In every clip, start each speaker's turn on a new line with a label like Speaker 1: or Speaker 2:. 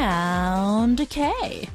Speaker 1: Sound K.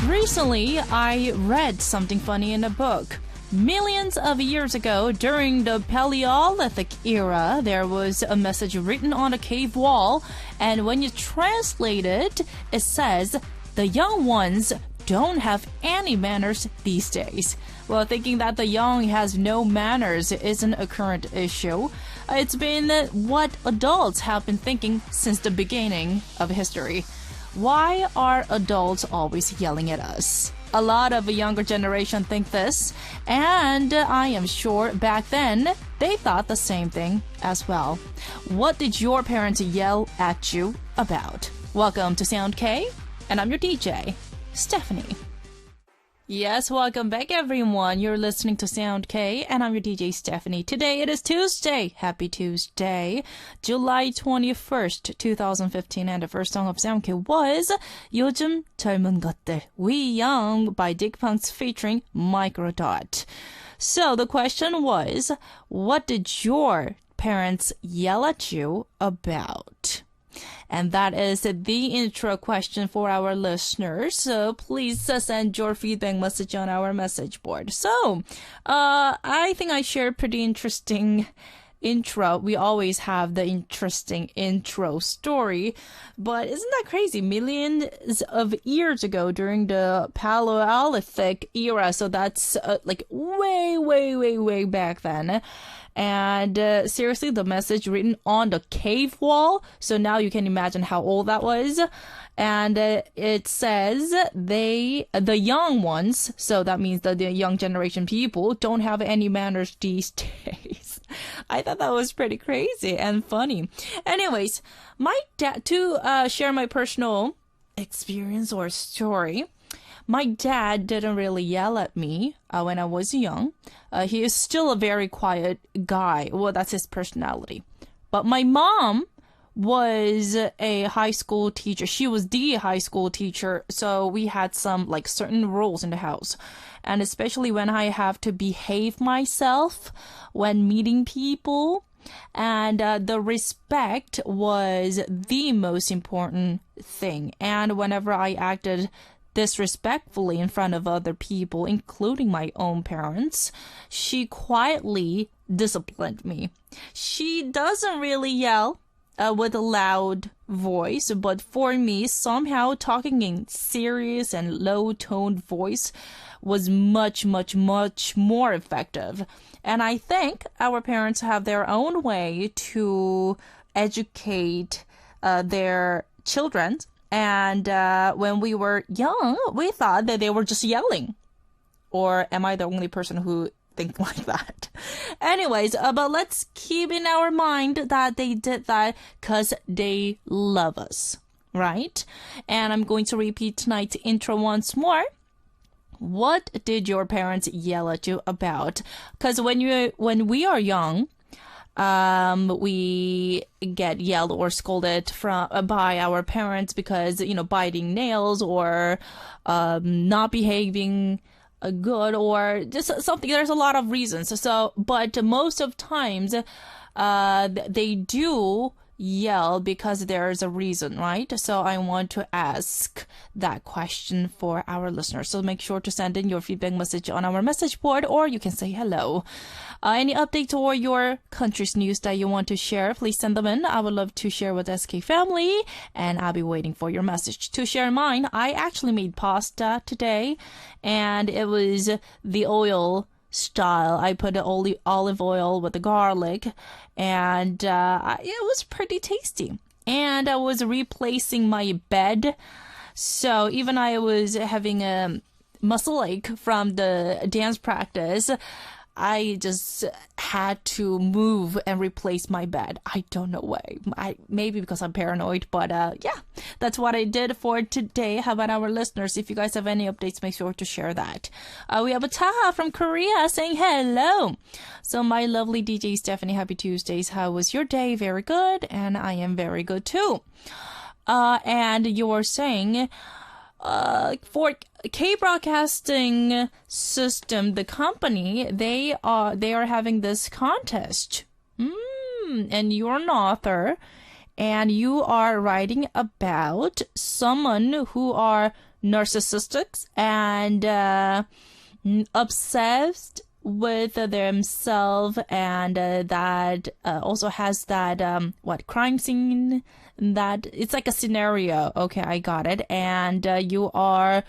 Speaker 1: Recently, I read something funny in a book. Millions of years ago, during the Paleolithic era, there was a message written on a cave wall, and when you translate it, it says, "The young ones don't have any manners these days." Well, thinking that the young has no manners isn't a current issue. It's been what adults have been thinking since the beginning of history. Why are adults always yelling at us? A lot of the younger generation think this, and I am sure back then they thought the same thing as well. What did your parents yell at you about? Welcome to Sound K, and I'm your DJ, Stephanie. Yes, welcome back everyone. You're listening to Sound K, and I'm your DJ Stephanie. Today it is Tuesday. Happy Tuesday, July 21st, 2015, and the first song of Sound K was 요즘 젊은 것들, We Young by Dick Punks featuring Microdot. So the question was, what did your parents yell at you about? And that is the intro question for our listeners. So please send your feedback message on our message board. So, I think I shared pretty interesting intro. We always have the interesting intro story. But isn't that crazy? Millions of years ago during the Paleolithic era. So that's like way back then. And seriously, the message written on the cave wall. So now you can imagine how old that was. And it says the young ones, so that means that the young generation people don't have any manners these days. I thought that was pretty crazy and funny. Anyways, my dad, to share my personal experience or story, my dad didn't really yell at me when I was young. He is still a very quiet guy. Well, that's his personality. But my mom was a high school teacher. She was the high school teacher. So we had some like certain rules in the house. And especially when I have to behave myself when meeting people. And the respect was the most important thing. And whenever I acted disrespectfully in front of other people, including my own parents, she quietly disciplined me. She doesn't really yell with a loud voice, but for me, somehow talking in serious and low-toned voice was much more effective. And I think our parents have their own way to educate their children. And when we were young, we thought that they were just yelling. Or am I the only person who thinks like that? Anyways, but let's keep in our mind that they did that because they love us, right? And I'm going to repeat tonight's intro once more. What did your parents yell at you about? Because when we are young, we get yelled or scolded by our parents because, biting nails or not behaving good or just something. There's a lot of reasons. But most of times, they do yell because there's a reason, right? So I want to ask that question for our listeners. So make sure to send in your feedback message on our message board, or you can say hello. Any updates or your country's news that you want to share, please send them in. I would love to share with SK family, and I'll be waiting for your message. To share mine, I actually made pasta today, and it was the oil style. I put olive oil with the garlic, and it was pretty tasty. And I was replacing my bed, so even I was having a muscle ache from the dance practice, I just had to move and replace my bed. I don't know why. Maybe because I'm paranoid, but yeah, that's what I did for today. How about our listeners? If you guys have any updates, make sure to share that. We have a Taha from Korea saying hello. So my lovely DJ Stephanie, happy Tuesdays. How was your day? Very good. And I am very good too. And you're saying, for K-Broadcasting System, the company, they are having this contest. And you're an author, and you are writing about someone who are narcissistic and obsessed with themselves, and that also has that crime scene, that it's like a scenario. Okay, I got it. And you are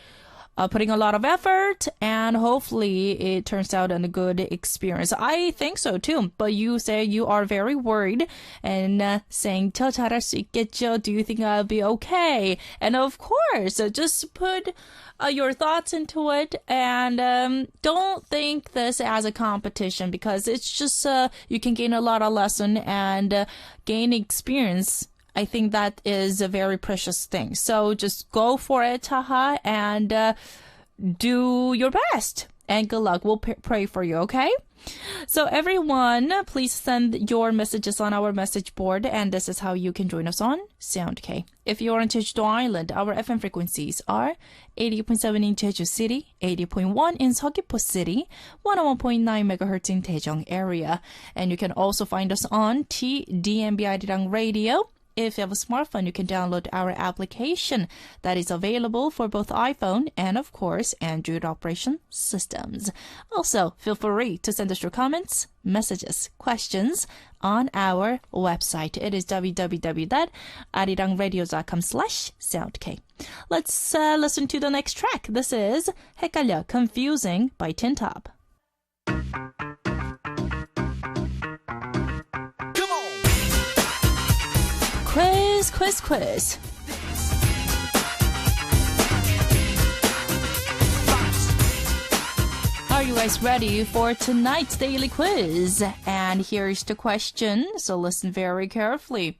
Speaker 1: putting a lot of effort, and hopefully it turns out in a good experience. I think so too. But you say you are very worried and saying, 저 잘할 수 있겠죠? Do you think I'll be okay? And of course, just put your thoughts into it, and don't think this as a competition, because it's just you can gain a lot of lesson and gain experience. I think that is a very precious thing. So just go for it, haha, and do your best. And good luck. We'll pray for you, okay? So everyone, please send your messages on our message board, and this is how you can join us on SoundK. If you're on Jeju Island, our FM frequencies are 88.7 in Jeju City, 80.1 in Seogwipo City, 101.9 MHz in Daejeong area. And you can also find us on TDMB Arirang Radio. If you have a smartphone, you can download our application that is available for both iPhone and, of course, Android operation systems. Also, feel free to send us your comments, messages, questions on our website. It is www.arirangradio.com/soundk. Let's listen to the next track. This is 헷갈려, Confusing by Tin Top. Quiz. Are you guys ready for tonight's daily quiz? And here's the question, so listen very carefully.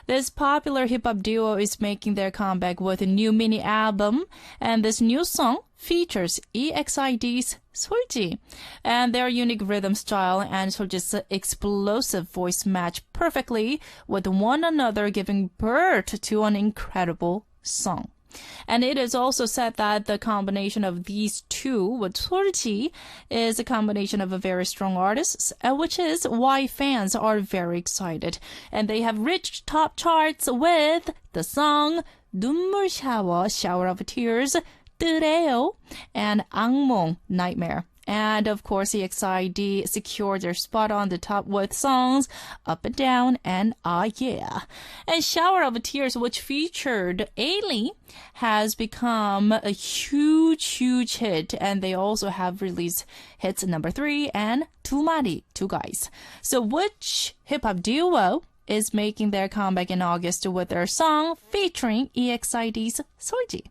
Speaker 1: This popular hip-hop duo is making their comeback with a new mini album, and this new song features EXID's 솔지, and their unique rhythm style and 솔지's explosive voice match perfectly with one another, giving birth to an incredible song. And it is also said that the combination of these two with 솔지 is a combination of a very strong artists, which is why fans are very excited. And they have reached top charts with the song 눈물 샤워, Shower of Tears, 뜨래요, and 악몽, Nightmare. And of course, EXID secured their spot on the top with songs Up and Down and Ah Yeah. And Shower of Tears, which featured Ailey, has become a huge hit. And they also have released hits number 3 and 두 마리, two guys. So which hip-hop duo is making their comeback in August with their song featuring EXID's 솔지?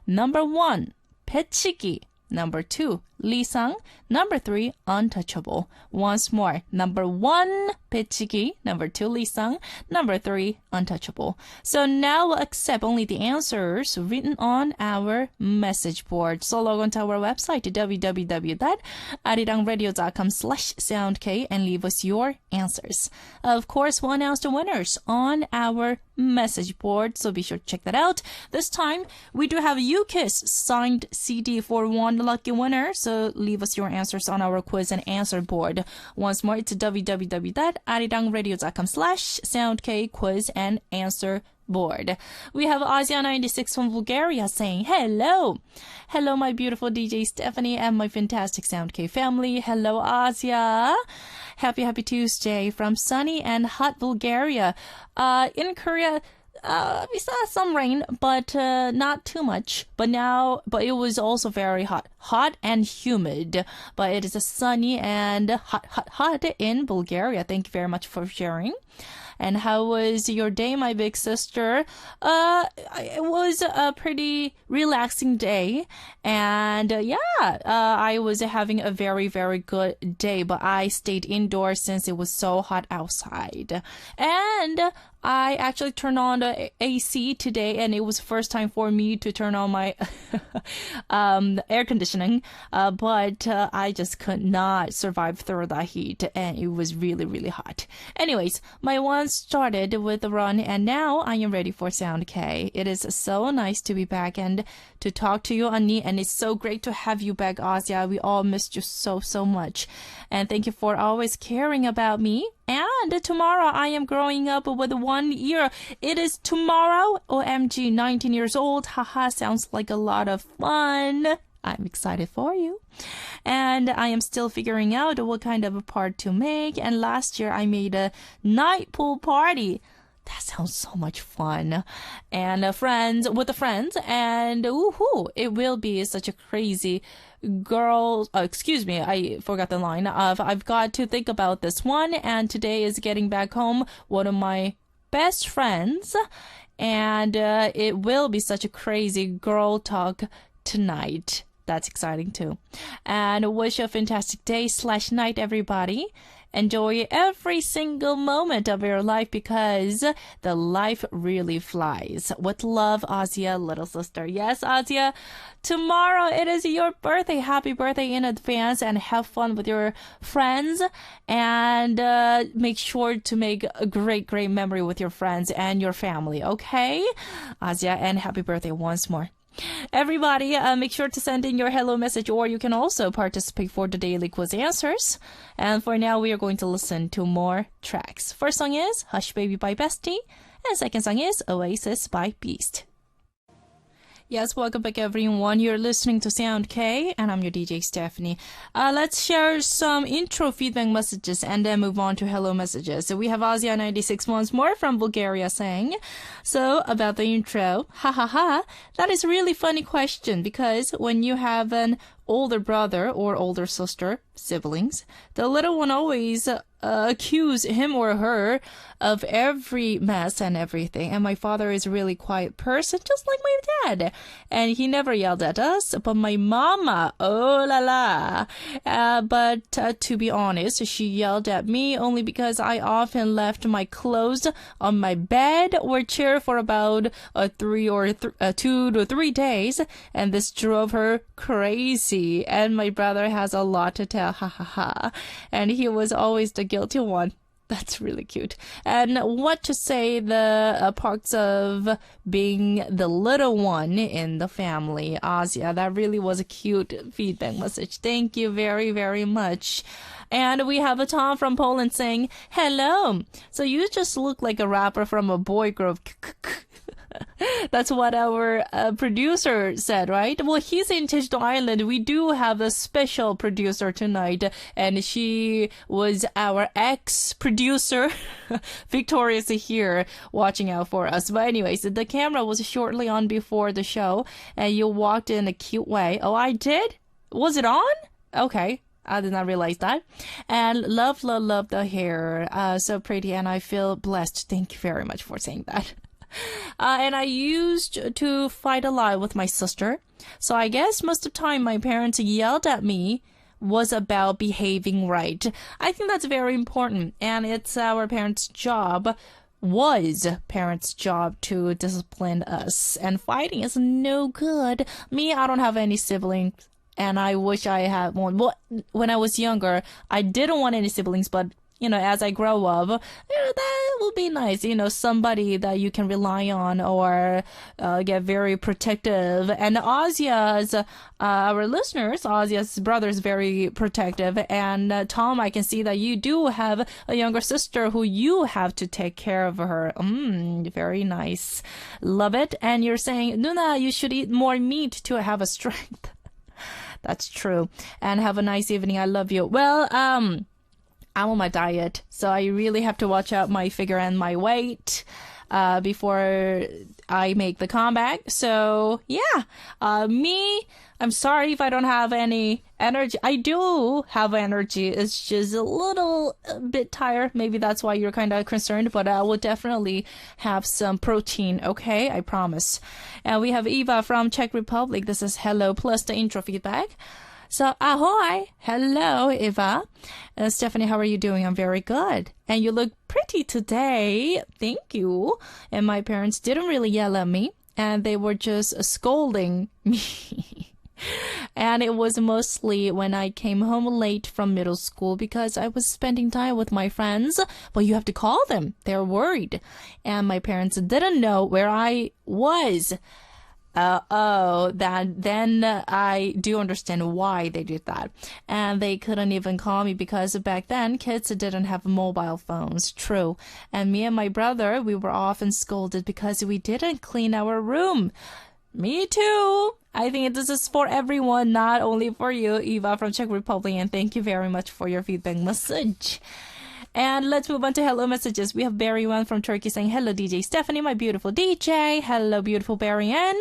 Speaker 1: Number 1, 배치기. Number 2, 리상. Number 3, untouchable. Once more. Number 1, 배치기. Number 2, 리상. Number 3, untouchable. So now we'll accept only the answers written on our message board. So log on to our website, www.arirangradio.com/soundk, and leave us your answers. Of course, we'll announce the winners on our message board, so be sure to check that out. This time, we do have UKISS signed CD for one lucky winner, so leave us your answers on our quiz and answer board. Once more, it's www.arirangradio.com/soundk quiz and answer board. We have Asia96 from Bulgaria saying, hello. Hello, my beautiful DJ Stephanie and my fantastic SoundK family. Hello, Asia. Happy Tuesday from sunny and hot Bulgaria. In Korea, we saw some rain, but not too much. But it was also very hot and humid. But it is a sunny and hot in Bulgaria. Thank you very much for sharing. And how was your day, my big sister? It was a pretty relaxing day. And I was having a very, very good day. But I stayed indoors since it was so hot outside. And I actually turned on the AC today, and it was the first time for me to turn on my air conditioning. But I just could not survive through the heat, and it was really, really hot. Anyways, my one month started with the run, and now I am ready for Sound K. It is so nice to be back and to talk to you, Annie, and it's so great to have you back, Asia. We all missed you so much. And thank you for always caring about me. And tomorrow I am growing up with 1 year. It is tomorrow. OMG, 19 years old. Haha, sounds like a lot of fun. I'm excited for you. And I am still figuring out what kind of a part to make. And last year I made a night pool party. That sounds so much fun. And with the friends. And woohoo, it will be such a crazy girl. Excuse me, I forgot the line of I've got to think about this one. And today is getting back home, one of my best friends. And it will be such a crazy girl talk tonight. That's exciting too. And wish you a fantastic day/night, everybody. Enjoy every single moment of your life because the life really flies. With love, Asia, little sister. Yes, Asia, tomorrow it is your birthday. Happy birthday in advance and have fun with your friends. And make sure to make a great memory with your friends and your family, okay? Asia, and happy birthday once more. Everybody, make sure to send in your hello message, or you can also participate for the daily quiz answers. And for now, we are going to listen to more tracks. First song is Hush Baby by Bestie, and second song is Oasis by Beast. Yes, welcome back everyone. You're listening to Sound K, and I'm your DJ Stephanie. Let's share some intro feedback messages and then move on to hello messages. So we have Asia96 once more from Bulgaria saying, so about the intro, that is a really funny question because when you have an older brother or older sister, siblings, the little one always accuse him or her of every mess and everything. And my father is a really quiet person, just like my dad. And he never yelled at us, but my mama, oh la la. But to be honest, she yelled at me only because I often left my clothes on my bed or chair for about 2 to 3 days. And this drove her crazy. And my brother has a lot to tell, And he was always the guilty one. That's really cute. And what to say the parts of being the little one in the family. Asia, that really was a cute feedback message. Thank you very much. And we have a Tom from Poland saying, hello. So you just look like a rapper from a boy group. That's what our producer said, right? Well, he's in Jeju Island. We do have a special producer tonight, and she was our ex-producer. Victoria's here watching out for us. But anyways, the camera was shortly on before the show, and you walked in a cute way. Oh, I did? Was it on? Okay. I did not realize that. And love the hair. So pretty, and I feel blessed. Thank you very much for saying that. And I used to fight a lot with my sister. So I guess most of the time my parents yelled at me was about behaving right. I think that's very important. And it's our parents' job, was parents' job to discipline us. And fighting is no good. Me, I don't have any siblings. And I wish I had one. Well, when I was younger, I didn't want any siblings, but as I grow up, that will be nice. Somebody that you can rely on or get very protective. And Asia's, our listeners, Asia's brother is very protective. And Tom, I can see that you do have a younger sister who you have to take care of her. Very nice. Love it. And you're saying, Nuna, you should eat more meat to have a strength. That's true. And have a nice evening. I love you. Well, I'm on my diet, so I really have to watch out my figure and my weight before I make the comeback. So yeah, I'm sorry if I don't have any energy. I do have energy. It's just a bit tired. Maybe that's why you're kind of concerned, but I will definitely have some protein. Okay, I promise. And we have Eva from Czech Republic. This is hello plus the intro feedback. So, ahoy! Hello, Eva. Stephanie, how are you doing? I'm very good. And you look pretty today. Thank you. And my parents didn't really yell at me, and they were just scolding me. And it was mostly when I came home late from middle school because I was spending time with my friends. But you have to call them. They're worried. And my parents didn't know where I was. Then I do understand why they did that. And they couldn't even call me because back then kids didn't have mobile phones. True. And me and my brother, we were often scolded because we didn't clean our room. Me too. I think this is for everyone, not only for you, Eva from Czech Republic. And thank you very much for your feedback message. And let's move on to hello messages. We have Barry One from Turkey saying, hello, DJ Stephanie, my beautiful DJ. Hello, beautiful Barry Ann.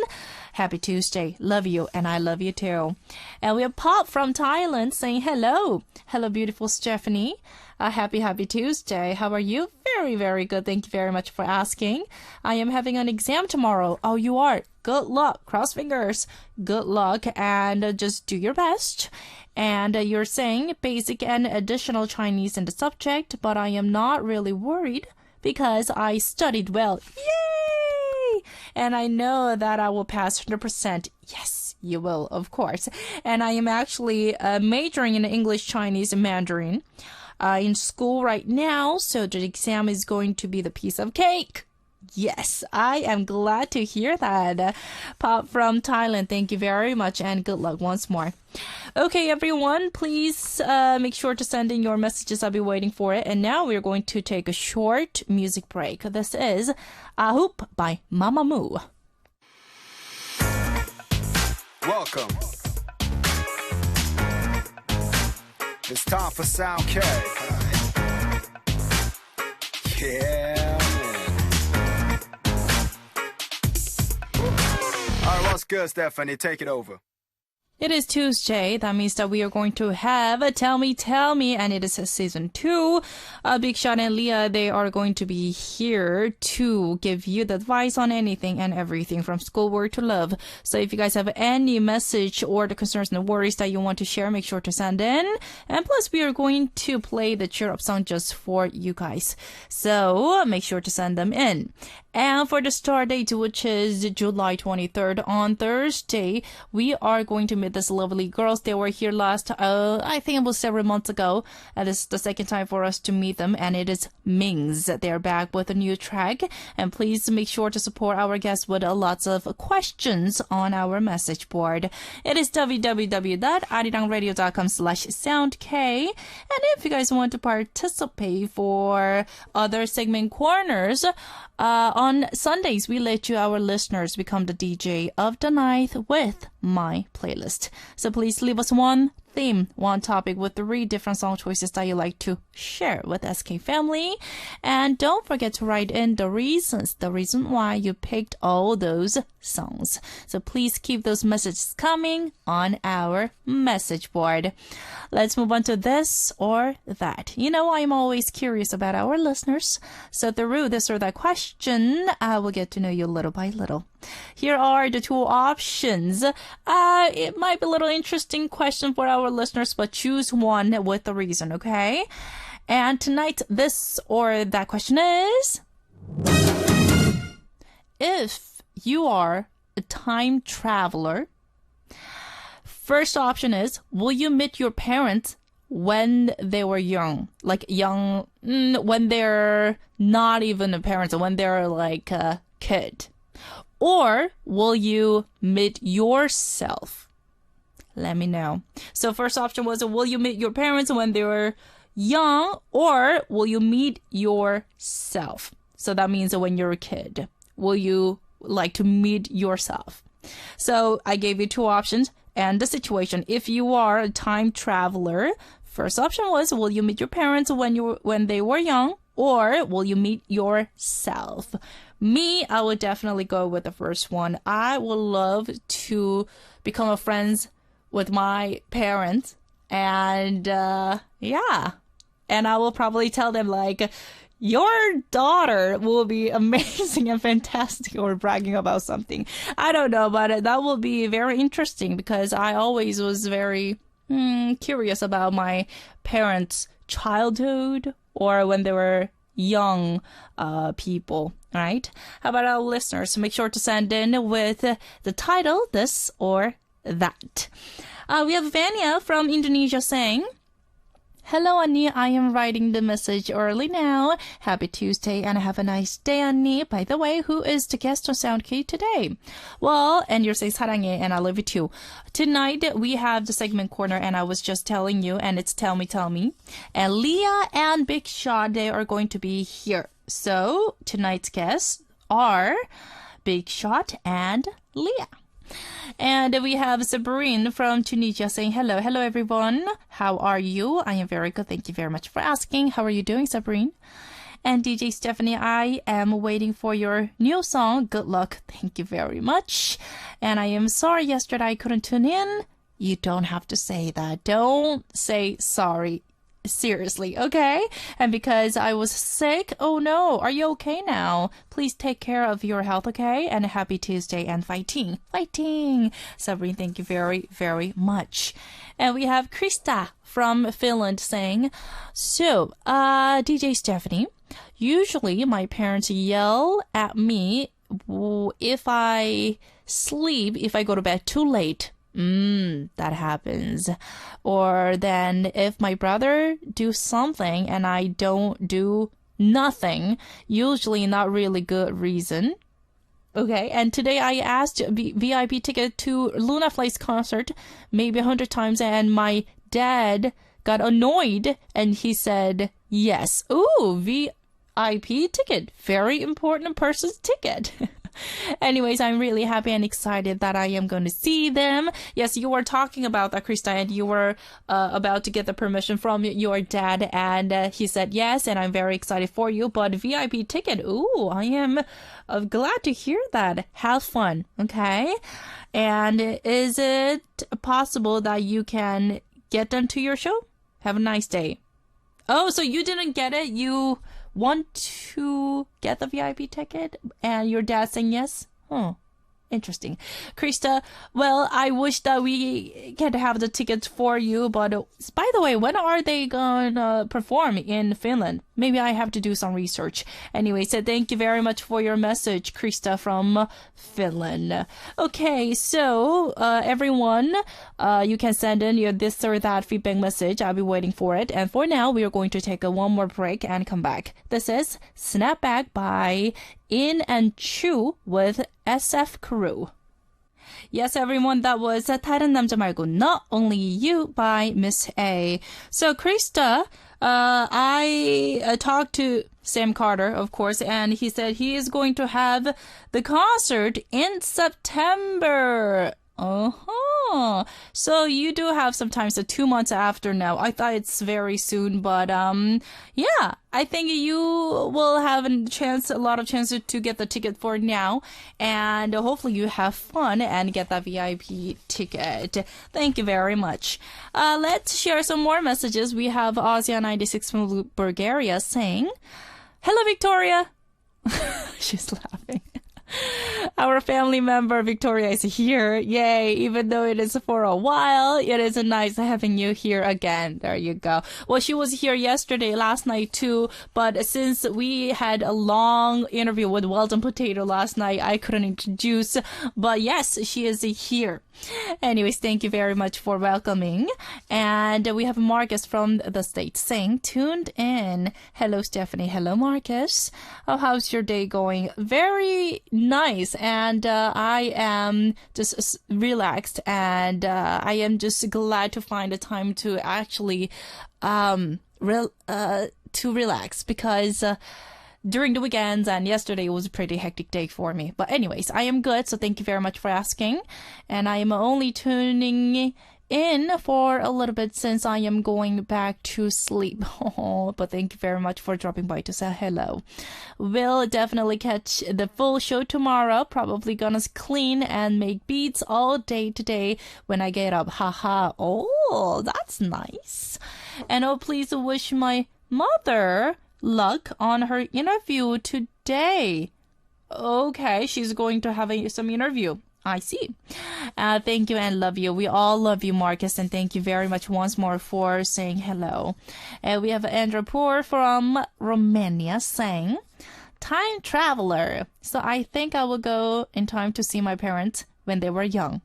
Speaker 1: Happy Tuesday. Love you, and I love you too. And we have Pop from Thailand saying, hello. Hello, beautiful Stephanie. Happy Tuesday. How are you? Very, very good. Thank you very much for asking. I am having an exam tomorrow. Oh, you are? Good luck. Cross fingers. Good luck, and just do your best. And you're saying basic and additional Chinese in the subject, but I am not really worried because I studied well. Yay! And I know that I will pass 100%. Yes, you will, of course. And I am actually majoring in English, Chinese, and Mandarin in school right now, so the exam is going to be the piece of cake. Yes, I am glad to hear that. Pop from Thailand, thank you very much, and good luck once more. Okay, everyone, please make sure to send in your messages. I'll be waiting for it. And now we're going to take a short music break. This is Ahoop by Mamamoo.
Speaker 2: Welcome. It's time for Sound K. Yeah, man. All right, what's good, Stephanie? Take it over.
Speaker 1: It is Tuesday. That means that we are going to have Tell Me, and it is season 2. Big Shot and Leah, they are going to be here to give you the advice on anything and everything from schoolwork to love. So if you guys have any message or the concerns and the worries that you want to share, make sure to send in. And plus, we are going to play the cheer up song just for you guys. So make sure to send them in. And for the start date, which is July 23rd on Thursday, we are going to meet these lovely girls. They were here last, I think it was several months ago. And this is the second time for us to meet them. And it is Mings. They're back with a new track. And please make sure to support our guests with lots of questions on our message board. It is www.arirangradio.com/soundk. And if you guys want to participate for other segment corners, on Sundays, we let you, our listeners, become the DJ of the night with my playlist. So please leave us one theme, one topic with 3 different song choices that you like to share with SK family. And don't forget to write in the reason why you picked all those songs. So please keep those messages coming on our message board. Let's move on to this or that. You know, I'm always curious about our listeners. So through this or that question, I will get to know you little by little. Here are the 2 options. It might be a little interesting question for our listeners, but choose one with a reason, okay? And tonight, this or that question is, if you are a time traveler, first option is, will you meet your parents when they were young? Like young, when they're not even a parent, when they're like a kid. Or will you meet yourself? Let me know. So first option was, will you meet your parents when they were young? Or will you meet yourself? So that means when you're a kid. Will you like to meet yourself? So I gave you 2 options and the situation. If you are a time traveler, first option was, will you meet your parents when they were young? Or will you meet yourself? Me, I would definitely go with the first one. I would love to become a friend with my parents. And, yeah. And I will probably tell them, like, your daughter will be amazing and fantastic, or bragging about something. I don't know, but that will be very interesting because I always was very curious about my parents' childhood or when they were young people, right? How about our listeners? Make sure to send in with the title, this or that. We have Vanya from Indonesia saying, Hello, Annie. I am writing the message early now. Happy Tuesday and have a nice day, Annie. By the way, who is the guest on SoundKey today? Well, and you're saying 사랑해 and I love you too. Tonight, we have the segment corner and I was just telling you and it's Tell Me, Tell Me. And Leah and Big Shot, they are going to be here. So, tonight's guests are Big Shot and Leah. And we have Sabrine from Tunisia saying, Hello everyone. How are you? I am very good. Thank you very much for asking. How are you doing, Sabrine? And DJ Stephanie, I am waiting for your new song. Good luck. Thank you very much. And I am sorry yesterday I couldn't tune in. You don't have to say that. Don't say sorry. Seriously, okay? And because I was sick, oh no, are you okay now? Please take care of your health, okay? And a happy Tuesday and fighting. Sabrine, thank you very, very much. And we have Krista from Finland saying, So, DJ Stephanie, usually my parents yell at me if I go to bed too late. That happens. Or then if my brother do something and I don't do nothing, usually not really good reason. Okay, and today I asked VIP ticket to Luna Fly's concert maybe 100 times and my dad got annoyed and he said yes. Ooh, VIP ticket. Very important person's ticket. Anyways, I'm really happy and excited that I am going to see them. Yes, you were talking about that, Krista, and you were about to get the permission from your dad, and he said yes, and I'm very excited for you. But VIP ticket, ooh, I am glad to hear that. Have fun, okay? And is it possible that you can get them to your show? Have a nice day. Oh, so you didn't get it? You want to get the VIP ticket and your dad saying yes? Interesting. Krista, well, I wish that we can have the tickets for you, but by the way, when are they gonna perform in Finland? Maybe I have to do some research. Anyway, so thank you very much for your message, Krista from Finland. Okay, so everyone, you can send in your this or that feedback message. I'll be waiting for it. And for now, we are going to take one more break and come back. This is Snapback by In and Chew with SF Crew. Yes, everyone, that was 다른 남자 말고 Not Only You by Miss A. So, Krista, I talked to Sam Carter, of course, and he said he is going to have the concert in September. So you do have some time, so 2 months after now. I thought it's very soon, but yeah, I think you will have a lot of chances to get the ticket for now, and hopefully you have fun and get that VIP ticket. Thank you very much. Let's share some more messages. We have Asia96 from Bulgaria saying, Hello, Victoria. She's laughing. Our family member Victoria is here. Yay. Even though it is for a while, it is nice having you here again. There you go. Well, she was here last night too, but since we had a long interview with Weldon Potato last night, I couldn't introduce. But yes, she is here. Anyways, thank you very much for welcoming. And we have Marcus from the States saying, tuned in. Hello, Stephanie. Hello, Marcus. Oh, how's your day going? Very nice. And I am just relaxed. And I am just glad to find a time to actually to relax because during the weekends and yesterday was a pretty hectic day for me. But anyways, I am good, so thank you very much for asking. And I am only tuning in for a little bit since I am going back to sleep. But thank you very much for dropping by to say hello. We'll definitely catch the full show tomorrow. Probably gonna clean and make beats all day today when I get up. Haha. Oh, that's nice. And oh, please wish my mother luck on her interview today. Okay, she's going to have some interview. I see. Thank you and love you. We all love you, Marcus, and thank you very much once more for saying hello. And we have Andrew Poor from Romania saying, time traveler. So I think I will go in time to see my parents when they were young.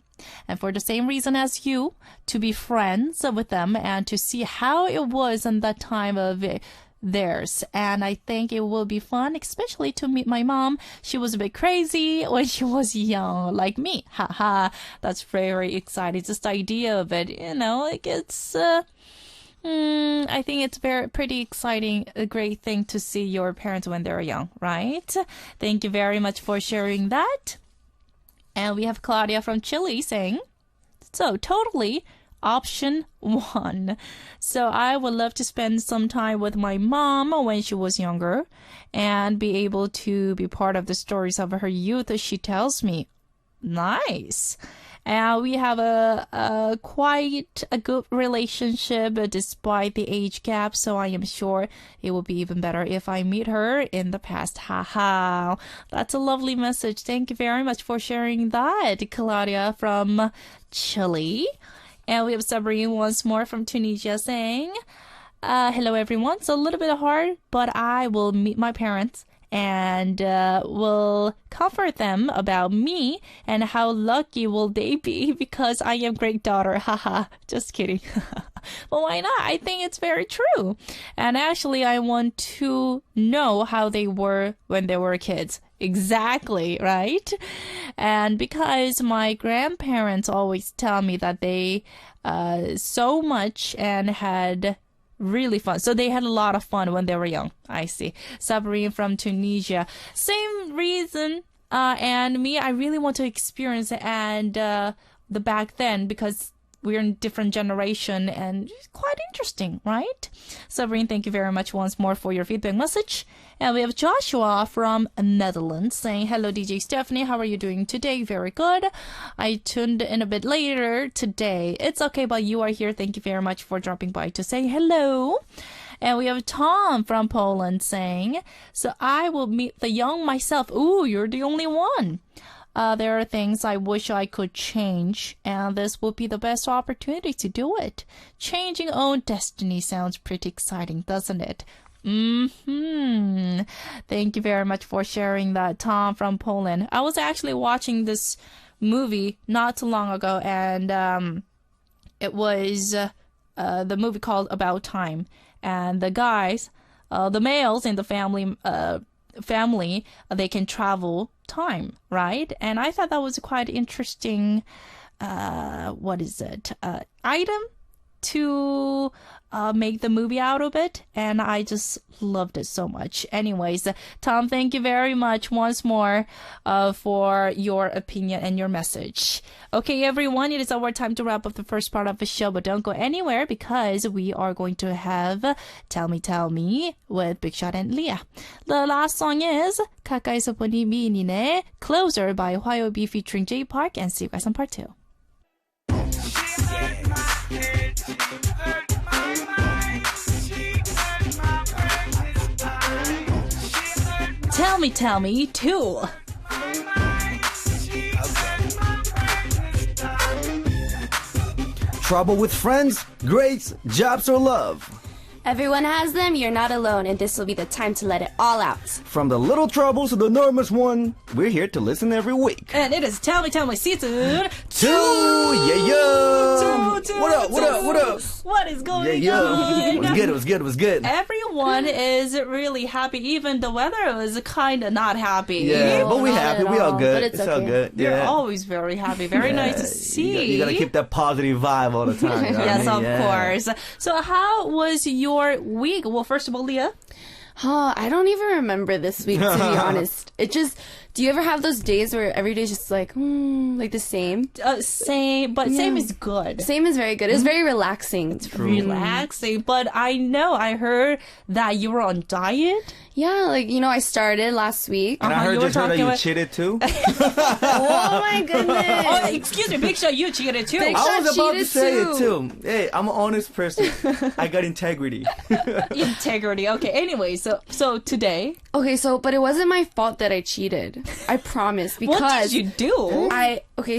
Speaker 1: And for the same reason as you, to be friends with them and to see how it was in that time of theirs. And I think it will be fun, especially to meet my mom. She was a bit crazy when she was young, like me. Haha, that's very exciting. Just the idea of it, like it's... I think it's pretty exciting, a great thing to see your parents when they're young, right? Thank you very much for sharing that. And we have Claudia from Chile saying, so totally option 1. So I would love to spend some time with my mom when she was younger and be able to be part of the stories of her youth as she tells me. Nice. And we have a quite a good relationship despite the age gap, so I am sure it will be even better if I meet her in the past. Haha. That's a lovely message. Thank you very much for sharing that, Claudia from Chile. And we have Sabrina once more from Tunisia saying, hello everyone. So a little bit hard, but I will meet my parents and will comfort them about me and how lucky will they be because I am great daughter. Haha, just kidding. But why not? I think it's very true. And actually, I want to know how they were when they were kids. Exactly, right? And because my grandparents always tell me that they so much and had really fun. So they had a lot of fun when they were young. I see. Sabrina from Tunisia. Same reason. And me, I really want to experience it and the back then because we're in different generation and it's quite interesting, right? Sabrina, thank you very much once more for your feedback message. And we have Joshua from Netherlands saying, hello, DJ Stephanie. How are you doing today? Very good. I tuned in a bit later today. It's okay, but you are here. Thank you very much for dropping by to say hello. And we have Tom from Poland saying, so I will meet the young myself. Ooh, you're the only one. There are things I wish I could change, and this will be the best opportunity to do it. Changing own destiny sounds pretty exciting, doesn't it? Thank you very much for sharing that, Tom from Poland. I was actually watching this movie not too long ago, and it was the movie called About Time. And the guys, the males in the family, they can travel time, right? And I thought that was a quite interesting, item to make the movie out of it, and I just loved it so much. Anyways, Tom, thank you very much once more for your opinion and your message. Okay, everyone, it is our time to wrap up the first part of the show, but don't go anywhere because we are going to have Tell Me with Big Shot and Leah. The last song is 가까이서 보니 미인이네 Closer by YOB featuring J Park, and see you guys on part 2. Tell me, too.
Speaker 3: Trouble with friends, grades, jobs, or love.
Speaker 4: Everyone has them, you're not alone, and this will be the time to let it all out.
Speaker 3: From the little troubles to the enormous one, we're here to listen every week.
Speaker 1: And it is Tell Me season 2.
Speaker 3: Yeah. What up?
Speaker 1: What is going on?
Speaker 3: It was good.
Speaker 1: Everyone is really happy. Even the weather was kind of not happy.
Speaker 3: Yeah, but we're happy. We all good.
Speaker 4: But it's okay.
Speaker 3: all good.
Speaker 1: They're
Speaker 3: Yeah.
Speaker 1: always very happy. Very nice to see.
Speaker 3: You gotta keep that positive vibe all the time. You know
Speaker 1: Yes,
Speaker 3: what I mean?
Speaker 1: of course. So how was your week? Well, first of all, Leah.
Speaker 4: I don't even remember this week, to be honest. It just, do you ever have those days where every day's just like the same?
Speaker 1: Same, but same is good.
Speaker 4: Same is very good. It's very relaxing. It's
Speaker 1: Relaxing, but I heard that you were on diet.
Speaker 4: Yeah, I started last week.
Speaker 3: And I
Speaker 1: you
Speaker 3: heard
Speaker 1: were
Speaker 3: that you
Speaker 1: talking
Speaker 3: cheated too.
Speaker 4: Oh my goodness.
Speaker 1: Oh, excuse me, Big Shot, you cheated too.
Speaker 4: Big
Speaker 3: I was about to
Speaker 4: cheated
Speaker 3: say
Speaker 4: too.
Speaker 3: it too. Hey, I'm an honest person. I got integrity.
Speaker 1: Integrity. Okay. Anyway, so today.
Speaker 4: Okay, but it wasn't my fault that I cheated. I promise. Because
Speaker 1: What did you do?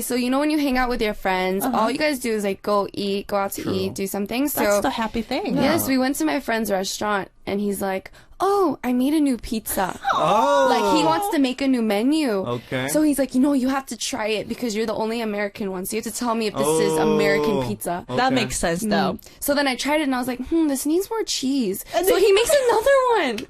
Speaker 4: So when you hang out with your friends, all you guys do is go out to eat, do something. So
Speaker 1: That's the happy thing.
Speaker 4: yes, we went to my friend's restaurant and he's like, oh, I made a new pizza.
Speaker 3: Oh.
Speaker 4: Like, he wants to make a new menu.
Speaker 3: Okay.
Speaker 4: So he's like, you have to try it because you're the only American one. So you have to tell me if this is American pizza.
Speaker 3: Okay.
Speaker 1: That makes sense, though.
Speaker 4: So then I tried it and I was like, this needs more cheese. So he makes another one.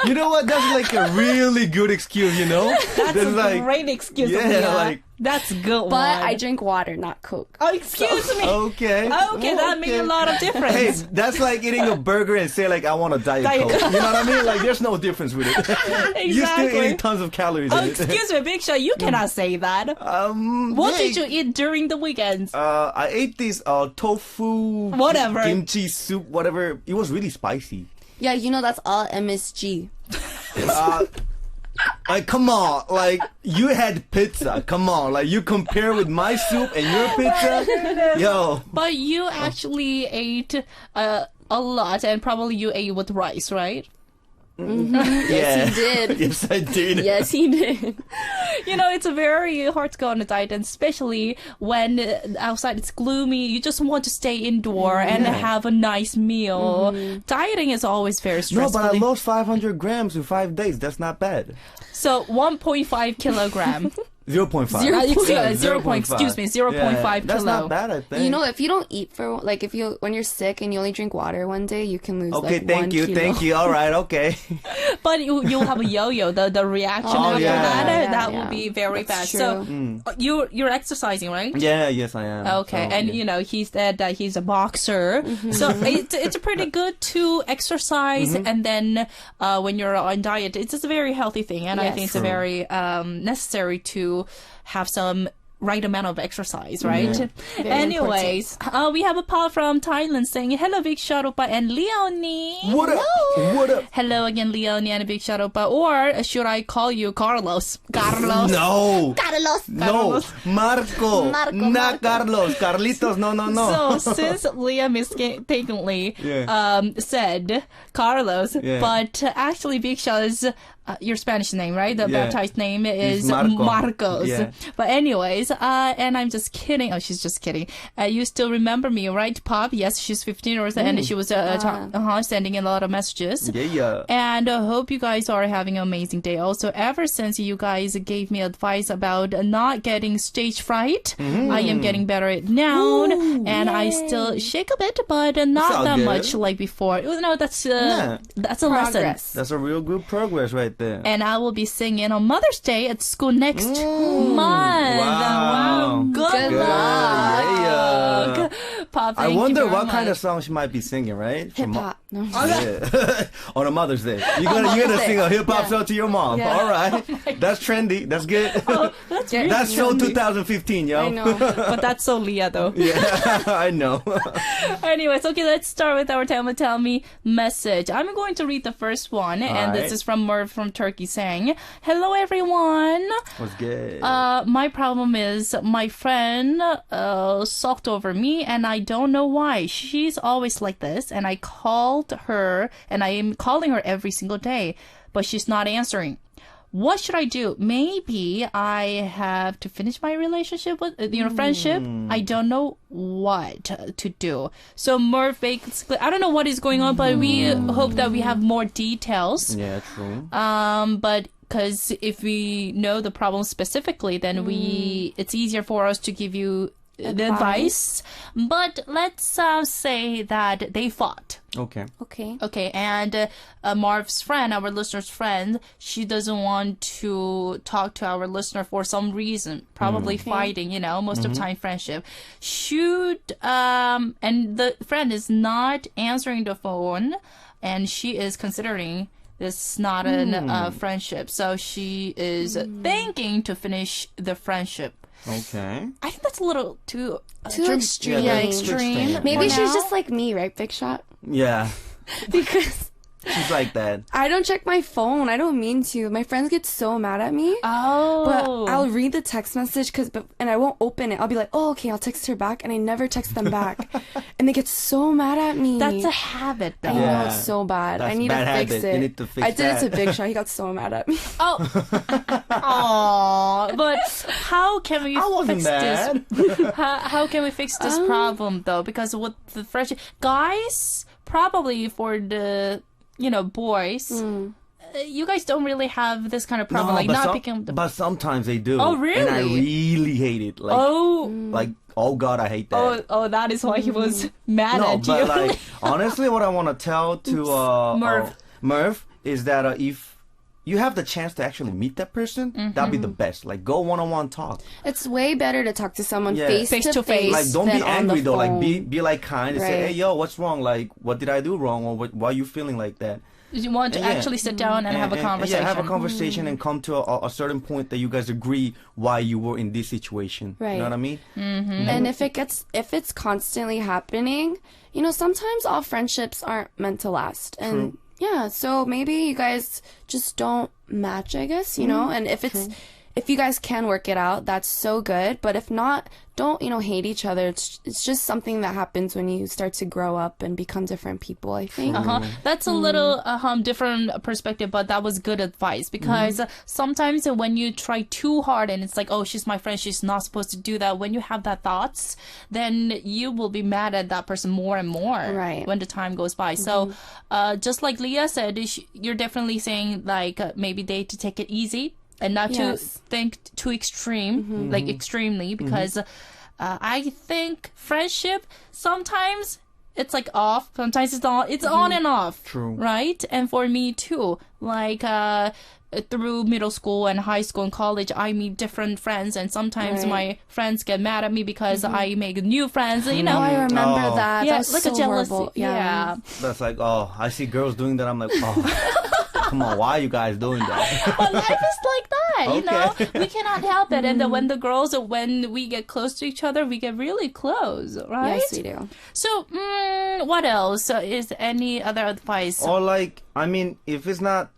Speaker 3: You know what? That's like a really good excuse, you know?
Speaker 1: That's a
Speaker 3: like,
Speaker 1: great excuse.
Speaker 3: yeah,
Speaker 1: Leah.
Speaker 3: like-
Speaker 1: That's a good one.
Speaker 4: But I drink water, not Coke.
Speaker 1: Oh, excuse me.
Speaker 3: Okay.
Speaker 1: Okay, that made a lot of difference.
Speaker 3: Hey, that's like eating a burger and say like, I want a Diet
Speaker 1: Diet
Speaker 3: Coke.
Speaker 1: Coke.
Speaker 3: You know what I mean? Like, there's no difference with it. You're still
Speaker 1: Exactly.
Speaker 3: eating tons of calories
Speaker 1: Oh,
Speaker 3: in it.
Speaker 1: excuse me, Big Shot. You cannot say that. What
Speaker 3: yeah.
Speaker 1: did you eat during the weekends?
Speaker 3: I ate this tofu,
Speaker 1: Whatever.
Speaker 3: kimchi soup, whatever. It was really spicy.
Speaker 4: Yeah, that's all MSG.
Speaker 3: Like, come on, like, you had pizza. Come on, like, you compare with my soup and your pizza? Yo.
Speaker 1: But you actually ate a lot, and probably you ate with rice, right?
Speaker 4: Yes, he did.
Speaker 3: Yes, I did.
Speaker 4: Yes, he did.
Speaker 1: It's very hard to go on a diet, and especially when outside it's gloomy, you just want to stay indoor and have a nice meal. Dieting is always very
Speaker 3: No,
Speaker 1: stressful.
Speaker 3: but I lost 500 grams in 5 days. That's not bad.
Speaker 1: So 1.5 kilogram.
Speaker 3: 0.5.
Speaker 1: Excuse me, 0.5
Speaker 3: That's
Speaker 1: kilo.
Speaker 3: not bad, I think.
Speaker 4: If you don't eat for, like, when you're sick and you only drink water one day, you can lose,
Speaker 3: Okay,
Speaker 4: like,
Speaker 3: thank
Speaker 4: 1
Speaker 3: you,
Speaker 4: kilo.
Speaker 3: thank you. All right, okay.
Speaker 1: But you'll have a yo-yo, the reaction
Speaker 3: Oh,
Speaker 1: after
Speaker 3: yeah.
Speaker 1: that,
Speaker 4: Yeah,
Speaker 1: that
Speaker 4: yeah.
Speaker 1: will be very
Speaker 4: That's
Speaker 1: bad.
Speaker 4: true.
Speaker 1: So you're exercising, right?
Speaker 3: Yeah, yes, I am.
Speaker 1: Okay,
Speaker 3: So,
Speaker 1: and
Speaker 3: yeah.
Speaker 1: he said that he's a boxer, so it's pretty good to exercise, and then when you're on diet, it's just a very healthy thing, and I
Speaker 4: Yes.
Speaker 1: think it's a very necessary to have some right amount of exercise, right?
Speaker 4: Very
Speaker 1: Anyways, we have a call from Thailand saying, hello, Big Shot Oppa and Leonie.
Speaker 3: What up? What up?
Speaker 1: Hello again, Leonie and Big Shot Oppa. Or should I call you Carlos? Carlos.
Speaker 3: No.
Speaker 4: Carlos.
Speaker 3: No. Marco. Not Carlos. Carlitos. No, no, no.
Speaker 1: So since Leah mistakenly
Speaker 3: Yeah.
Speaker 1: said Carlos,
Speaker 3: Yeah.
Speaker 1: but actually Big Shot is your Spanish name, right? The
Speaker 3: Yeah.
Speaker 1: baptized name is
Speaker 3: Marco.
Speaker 1: Marcos.
Speaker 3: Yeah.
Speaker 1: But anyways, and I'm just kidding. Oh, she's just kidding. You still remember me, right, Pop? Yes, she's 15 or so, and she was sending in a lot of messages.
Speaker 3: Yeah.
Speaker 1: And I hope you guys are having an amazing day. Also, ever since you guys gave me advice about not getting stage fright, I am getting better at it now. And I still shake a bit, but not
Speaker 3: all
Speaker 1: that
Speaker 3: good.
Speaker 1: much like before. No, that's a lesson.
Speaker 4: Progress.
Speaker 3: That's a real good progress right there.
Speaker 1: And I will be singing on Mother's Day at school next month.
Speaker 3: Wow.
Speaker 1: Good
Speaker 3: Good.
Speaker 1: luck.
Speaker 3: Yeah.
Speaker 1: Pop,
Speaker 3: I
Speaker 1: thank you
Speaker 3: wonder
Speaker 1: very
Speaker 3: what kind
Speaker 1: much.
Speaker 3: of song she might be singing, right? For
Speaker 4: Hip hop. No.
Speaker 3: Yeah. On a Mother's Day. You're gonna
Speaker 4: Mother's Day.
Speaker 3: sing a hip hop
Speaker 4: Yeah.
Speaker 3: song to your mom.
Speaker 4: Yeah.
Speaker 3: All right. That's trendy. That's good.
Speaker 1: That's really
Speaker 3: That's so
Speaker 1: trendy.
Speaker 3: 2015, yo.
Speaker 4: I know.
Speaker 1: But that's so Leah, though.
Speaker 3: Yeah, I know.
Speaker 1: Anyways, okay, let's start with our Tell Me message. I'm going to read the first one, and this
Speaker 3: right.
Speaker 1: is from Merv from Turkey saying, hello, everyone.
Speaker 3: What's good?
Speaker 1: My problem is my friend sulked over me, and I don't know why. She's always like this, and I called her, and I am calling her every single day, but she's not answering. What should I do? Maybe I have to finish my relationship with, friendship. I don't know what to do. So Merv, basically, I don't know what is going on, but we hope that we have more details.
Speaker 3: Yeah, true.
Speaker 1: But because if we know the problem specifically, then it's easier for us to give you the advice. But let's say that they fought.
Speaker 3: Okay.
Speaker 4: Okay.
Speaker 1: Okay, and Marv's friend, our listener's friend, she doesn't want to talk to our listener for some reason, probably fighting, most of the time friendship. And the friend is not answering the phone, and she is considering this not a friendship, so she is thinking to finish the friendship.
Speaker 3: Okay.
Speaker 1: I think that's a little too
Speaker 4: extreme.
Speaker 3: Yeah,
Speaker 1: extreme.
Speaker 4: Maybe
Speaker 1: for
Speaker 4: she's
Speaker 1: now.
Speaker 4: just like me, right, Big Shot?
Speaker 3: Yeah.
Speaker 4: Because
Speaker 3: She's like that.
Speaker 4: I don't check my phone. I don't mean to. My friends get so mad at me.
Speaker 1: Oh.
Speaker 4: But I'll read the text message and I won't open it. I'll be like, oh, okay, I'll text her back. And I never text them back. And they get so mad at me.
Speaker 1: That's a habit, though.
Speaker 4: I know, it's so bad.
Speaker 3: That's
Speaker 4: I need
Speaker 3: bad
Speaker 4: to fix
Speaker 3: habit.
Speaker 4: it.
Speaker 3: You need to fix
Speaker 4: I did it to
Speaker 3: that.
Speaker 4: Big Shot. He got so mad at me.
Speaker 1: Oh. Aww. But how can we
Speaker 3: I wasn't
Speaker 1: fix
Speaker 3: mad.
Speaker 1: this? How can we fix this problem, though? Because with the friendship, guys, probably for the boys, you guys don't really have this kind of problem, like not picking up the...
Speaker 3: But sometimes they do.
Speaker 1: Oh, really?
Speaker 3: And I really hate it. Like, oh God, I hate that.
Speaker 1: Oh, that is why he was mad
Speaker 3: No,
Speaker 1: at you.
Speaker 3: but like, honestly, what I want to tell to Merv is that if you have the chance to actually meet that person, that'd be the best. Like, go one-on-one talk.
Speaker 4: It's way better to talk to someone
Speaker 3: Yeah.
Speaker 4: face to face.
Speaker 3: Like, don't be
Speaker 4: than on
Speaker 3: angry
Speaker 4: the
Speaker 3: though. Like,
Speaker 4: phone.
Speaker 3: be like kind and say,
Speaker 4: Right.
Speaker 3: hey, yo, what's wrong? Like, what did I do wrong? Or why are you feeling like that?
Speaker 1: You want to actually sit down and have a conversation.
Speaker 3: Yeah, have a conversation and come to a certain point that you guys agree why you were in this situation.
Speaker 4: Right.
Speaker 3: You know what I mean?
Speaker 4: And if it's constantly happening, sometimes all friendships aren't meant to last. And
Speaker 3: True.
Speaker 4: yeah, so maybe you guys just don't match, I guess, and if you guys can work it out, that's so good. But if not, don't, hate each other. It's just something that happens when you start to grow up and become different people, I think.
Speaker 1: That's a little different perspective, but that was good advice because sometimes when you try too hard and it's like, oh, she's my friend, she's not supposed to do that. When you have that thoughts, then you will be mad at that person more and more when the time goes by. So just like Leah said, you're definitely saying like maybe they to take it easy. And not to think too extreme, like extremely, because I think friendship, sometimes it's like off, sometimes it's on, it's on and off.
Speaker 3: True.
Speaker 1: Right? And for me too, like through middle school and high school and college, I meet different friends, and sometimes my friends get mad at me because I make new friends,
Speaker 4: Oh, I remember that.
Speaker 1: Yeah,
Speaker 4: That was
Speaker 1: like
Speaker 4: so
Speaker 1: a jealousy.
Speaker 4: horrible.
Speaker 1: Yeah.
Speaker 3: That's like, oh, I see girls doing that. I'm like, oh, come on, why are you guys doing that?
Speaker 1: But life is like that,
Speaker 3: Okay.
Speaker 1: we cannot help it. And then when the girls, when we get close to each other, we get really close, right?
Speaker 4: Yes, we do.
Speaker 1: So, what else? Is any other advice?
Speaker 3: Or like, I mean, if it's not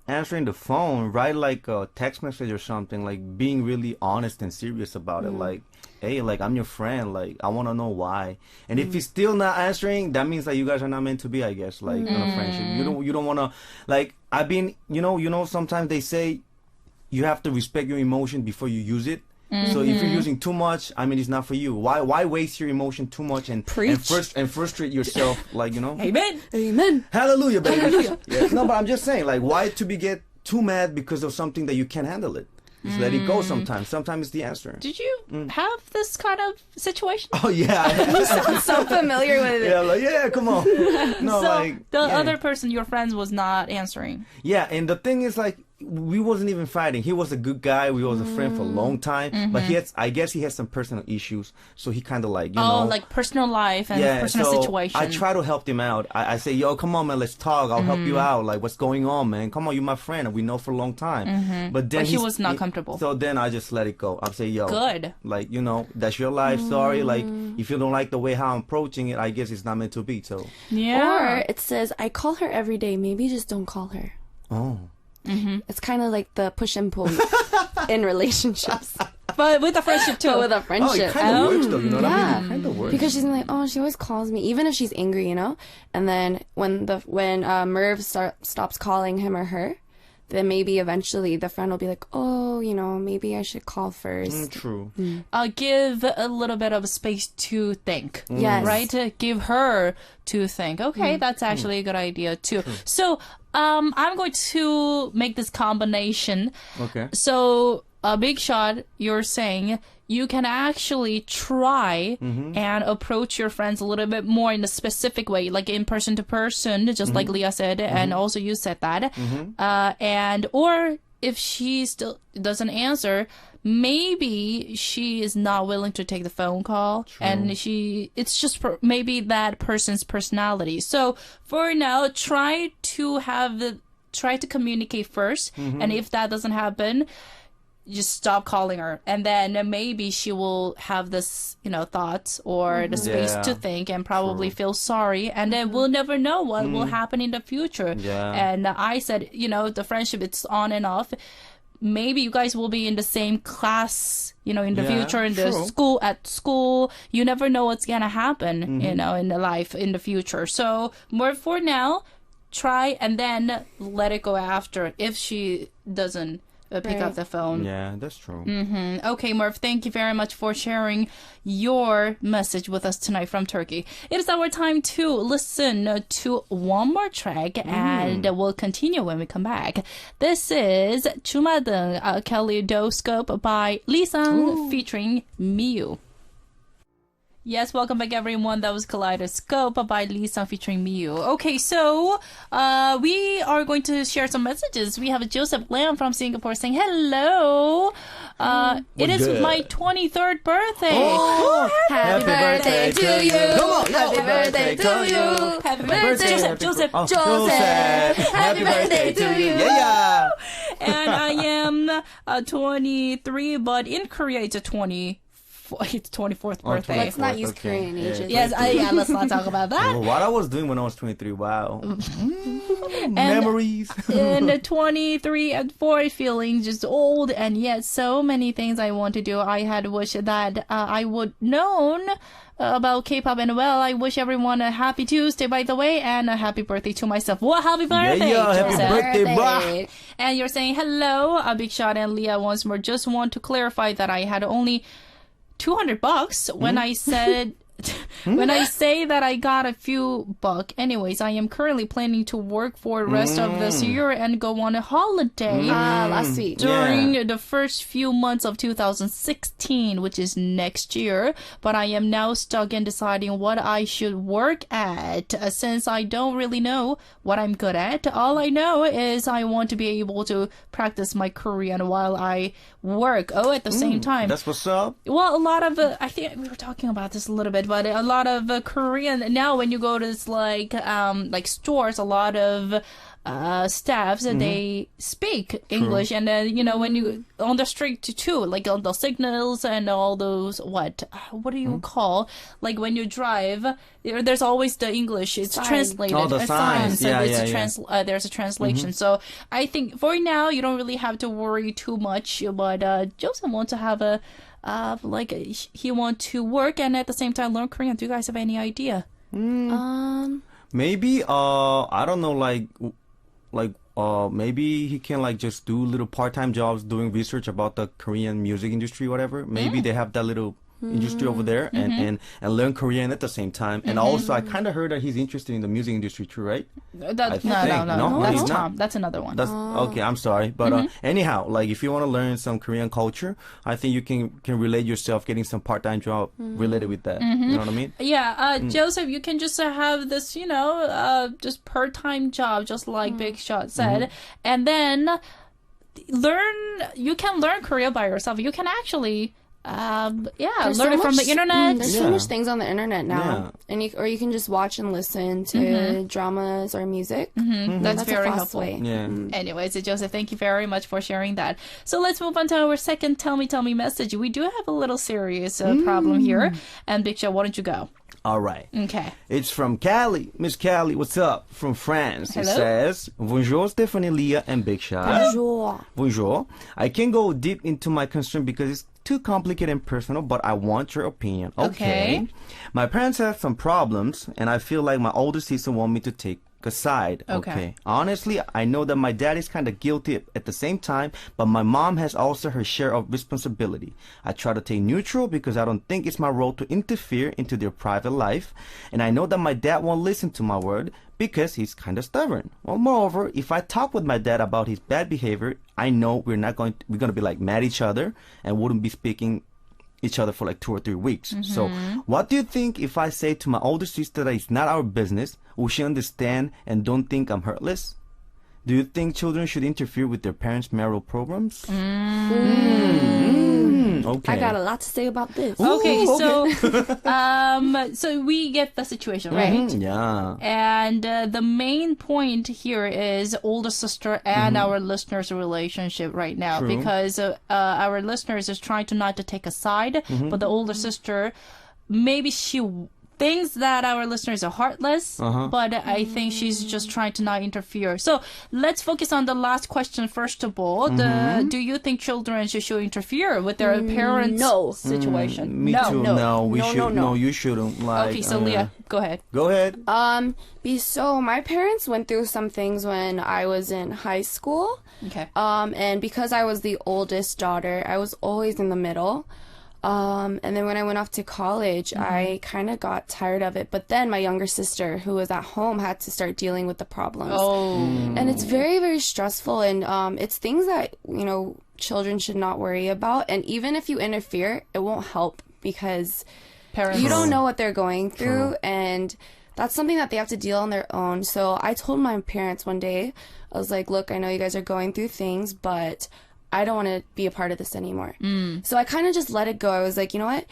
Speaker 3: answering the phone, write like a text message or something, like being really honest and serious about it. Like, hey, like, I'm your friend, like, I want to know why. And if he's still not answering, that means that you guys are not meant to be, I guess, like, in a friendship. You don't want to, like, I've been, sometimes they say you have to respect your emotion before you use it. So if you're using too much, I mean, it's not for you. Why waste your emotion too much and frustrate yourself, like,
Speaker 1: Amen.
Speaker 4: Amen.
Speaker 3: Hallelujah, baby. Hallelujah. Yes. No, but I'm just saying, like, why to get too mad because of something that you can't handle it? Just let it go sometimes. Sometimes it's the answer.
Speaker 1: Did you have this kind of situation?
Speaker 3: Oh, yeah.
Speaker 4: I'm so familiar with it.
Speaker 3: Yeah, like, yeah, come on. No,
Speaker 1: So
Speaker 3: like,
Speaker 1: the
Speaker 3: yeah.
Speaker 1: other person, your friends, was not answering.
Speaker 3: Yeah, and the thing is, like, we wasn't even fighting. He was a good guy. We was a friend for a long time. But I guess he has some personal issues. So he kind of like, you know.
Speaker 1: like personal life and personal
Speaker 3: so
Speaker 1: situation.
Speaker 3: I try to help him out. I say, yo, come on, man, let's talk. I'll help you out. Like, what's going on, man? Come on, you're my friend. We know for a long time. But then
Speaker 1: But he was not comfortable.
Speaker 3: So then I just let it go. I say, yo.
Speaker 1: Good.
Speaker 3: Like, that's your life. Sorry. Like, if you don't like the way how I'm approaching it, I guess it's not meant to be. So.
Speaker 1: Yeah.
Speaker 4: Or it says, I call her every day. Maybe just don't call her.
Speaker 3: Oh.
Speaker 4: It's kind of like the push and pull in relationships.
Speaker 1: But with a friendship too.
Speaker 4: But with a
Speaker 3: Oh,
Speaker 4: friendship.
Speaker 3: it kind of works, though. You know what I
Speaker 4: Yeah.
Speaker 3: mean? It kind of works.
Speaker 4: Because she's like, oh, she always calls me, even if she's angry, And then when Merv stops calling him or her, then maybe eventually the friend will be like, oh, maybe I should call first.
Speaker 3: True.
Speaker 1: Give a little bit of space to think.
Speaker 4: Yes.
Speaker 1: Right? Give her to think. Okay, that's actually a good idea too. So, I'm going to make this combination.
Speaker 3: Okay.
Speaker 1: So, Big Shot, you're saying you can actually try and approach your friends a little bit more in a specific way, like in person to person, just like Leah said, and also you said that. Or if she still doesn't answer, maybe she is not willing to take the phone call. True. And it's just maybe that person's personality. So for now, try to communicate first. And if that doesn't happen, just stop calling her, and then maybe she will have this, thoughts or the space to think and probably feel sorry, and then we'll never know what will happen in the future. Yeah. And I said, the friendship, it's on and off. Maybe you guys will be in the same class, in the future, in the school. You never know what's gonna happen, in the life in the future. So more for now, try and then let it go after if she doesn't pick up the phone.
Speaker 3: Yeah, that's true.
Speaker 1: Okay, Murph, thank you very much for sharing your message with us tonight from Turkey. It is our time to listen to one more track, and we'll continue when we come back. This is 주마등 Kaleidoscope by Lee Sang featuring Miyu. Yes, welcome back everyone. That was Kaleidoscope by Lee Sang featuring Miyu. Okay, so we are going to share some messages. We have Joseph Lam from Singapore saying hello. It is
Speaker 3: good?
Speaker 1: my 23rd birthday.
Speaker 3: Oh,
Speaker 4: Happy birthday to you.
Speaker 3: Come on,
Speaker 4: Happy birthday to you.
Speaker 1: Happy birthday, Joseph.
Speaker 3: Oh,
Speaker 4: Joseph. Happy birthday to you.
Speaker 3: Yeah.
Speaker 1: And I am 23, but in Korea it's a 24th birthday.
Speaker 4: Let's not use
Speaker 3: Okay.
Speaker 4: Korean
Speaker 3: Yeah.
Speaker 4: ages.
Speaker 1: Yes, let's not talk about that.
Speaker 3: Well, what I was doing when I was 23, wow. Memories.
Speaker 1: And 23 and 4 feeling just old, and yet so many things I want to do. I had wished that I would known about K-pop, and well, I wish everyone a happy Tuesday, by the way, and a happy birthday to myself. Well, happy birthday,
Speaker 3: yeah, happy
Speaker 1: Joseph.
Speaker 3: birthday, brah.
Speaker 1: And you're saying hello, Big Shot and Leah once more. Just want to clarify that I had only $200 when I said when I say that I got a few bucks. Anyways, I am currently planning to work for the rest of this year and go on a holiday
Speaker 4: Last week.
Speaker 1: during the first few months of 2016, which is next year. But I am now stuck in deciding what I should work at, since I don't really know what I'm good at. All I know is I want to be able to practice my Korean while I work. Oh, at the same time.
Speaker 3: That's what's up.
Speaker 1: Well, a lot of, I think we were talking about this a little bit, but a lot of Korean, now when you go to this, like stores, a lot of staffs, they speak English. And then, you know, when you, on the street too, like on the signals and all those, what do you call, like when you drive, there's always the English, it's
Speaker 4: Sign.
Speaker 1: translated.
Speaker 3: Oh, the signs.
Speaker 1: So
Speaker 3: Yeah,
Speaker 1: it's
Speaker 3: yeah,
Speaker 1: there's a translation. So I think for now, you don't really have to worry too much, but Joseph wants to have a, he want to work and at the same time learn Korean. Do you guys have any idea?
Speaker 3: Maybe, I don't know, maybe he can like just do little part-time jobs doing research about the Korean music industry, whatever. Maybe they have that little industry over there and learn Korean at the same time. And also, I kind of heard that he's interested in the music industry too, right?
Speaker 1: No,
Speaker 3: think.
Speaker 1: no.
Speaker 3: No,
Speaker 1: That's
Speaker 3: he's not.
Speaker 1: Tom. That's another one.
Speaker 3: That's okay. I'm sorry, but anyhow, like if you want to learn some Korean culture, I think you can relate yourself getting some part-time job related with that. You know what I mean?
Speaker 1: Yeah, Joseph, you can just have this, you know, just part-time job, just like Big Shot said, and then you can learn Korea by yourself. You can actually learn it from the internet.
Speaker 4: There's so much things on the internet now, and you can just watch and listen to dramas or music.
Speaker 1: That's
Speaker 4: a
Speaker 1: very
Speaker 4: fast
Speaker 1: helpful.
Speaker 4: way.
Speaker 3: Yeah.
Speaker 1: Anyways, Joseph, thank you very much for sharing that. So let's move on to our second Tell Me message. We do have a little serious problem here. And Big Show, why don't you go?
Speaker 3: All right.
Speaker 1: Okay.
Speaker 3: It's from Callie. Miss Callie, what's up? From France.
Speaker 1: Hello?
Speaker 3: It says, Bonjour, Stephanie, Leah, and Big Shot.
Speaker 4: Bonjour.
Speaker 3: Bonjour. I can go deep into my concern because it's too complicated and personal, but I want your opinion.
Speaker 1: Okay.
Speaker 3: My parents have some problems, and I feel like my older sister want me to take a side.
Speaker 1: Okay.
Speaker 3: Honestly, I know that my dad is kind of guilty at the same time, but my mom has also her share of responsibility. I try to take neutral because I don't think it's my role to interfere into their private life, and I know that my dad won't listen to my word because he's kind of stubborn. Well, moreover, if I talk with my dad about his bad behavior, I know we're going to be like mad at each other and wouldn't be speaking each other for like 2 or 3 weeks. So what do you think if I say to my older sister that it's not our business? Will she understand and don't think I'm hurtless? Do you think children should interfere with their parents' marital programs? Okay.
Speaker 4: I got a lot to say about this.
Speaker 1: Okay,
Speaker 3: Ooh,
Speaker 1: so we get the situation, right?
Speaker 3: Yeah.
Speaker 1: And the main point here is older sister and our listeners' relationship right now.
Speaker 3: True.
Speaker 1: Because our listeners is trying to not to take a side, but the older sister, maybe she thinks that our listeners are heartless, but I think she's just trying to not interfere. So let's focus on the last question first of all. Do you think children should interfere with their parents' situation?
Speaker 3: Me too. No, we
Speaker 4: No,
Speaker 3: should.
Speaker 4: no, no.
Speaker 3: You shouldn't. Like,
Speaker 1: Okay, so Leah, go ahead.
Speaker 3: Go ahead.
Speaker 4: So my parents went through some things when I was in high school.
Speaker 1: Okay.
Speaker 4: And because I was the oldest daughter, I was always in the middle. And then when I went off to college, I kind of got tired of it. But then my younger sister, who was at home, had to start dealing with the problems. And it's very, very stressful. And it's things that, children should not worry about. And even if you interfere, it won't help because
Speaker 1: Parents.
Speaker 4: you don't know what they're going through. And that's something that they have to deal on their own. So I told my parents one day, I was like, look, I know you guys are going through things, but I don't want to be a part of this anymore. So I kind of just let it go. I was like, you know what?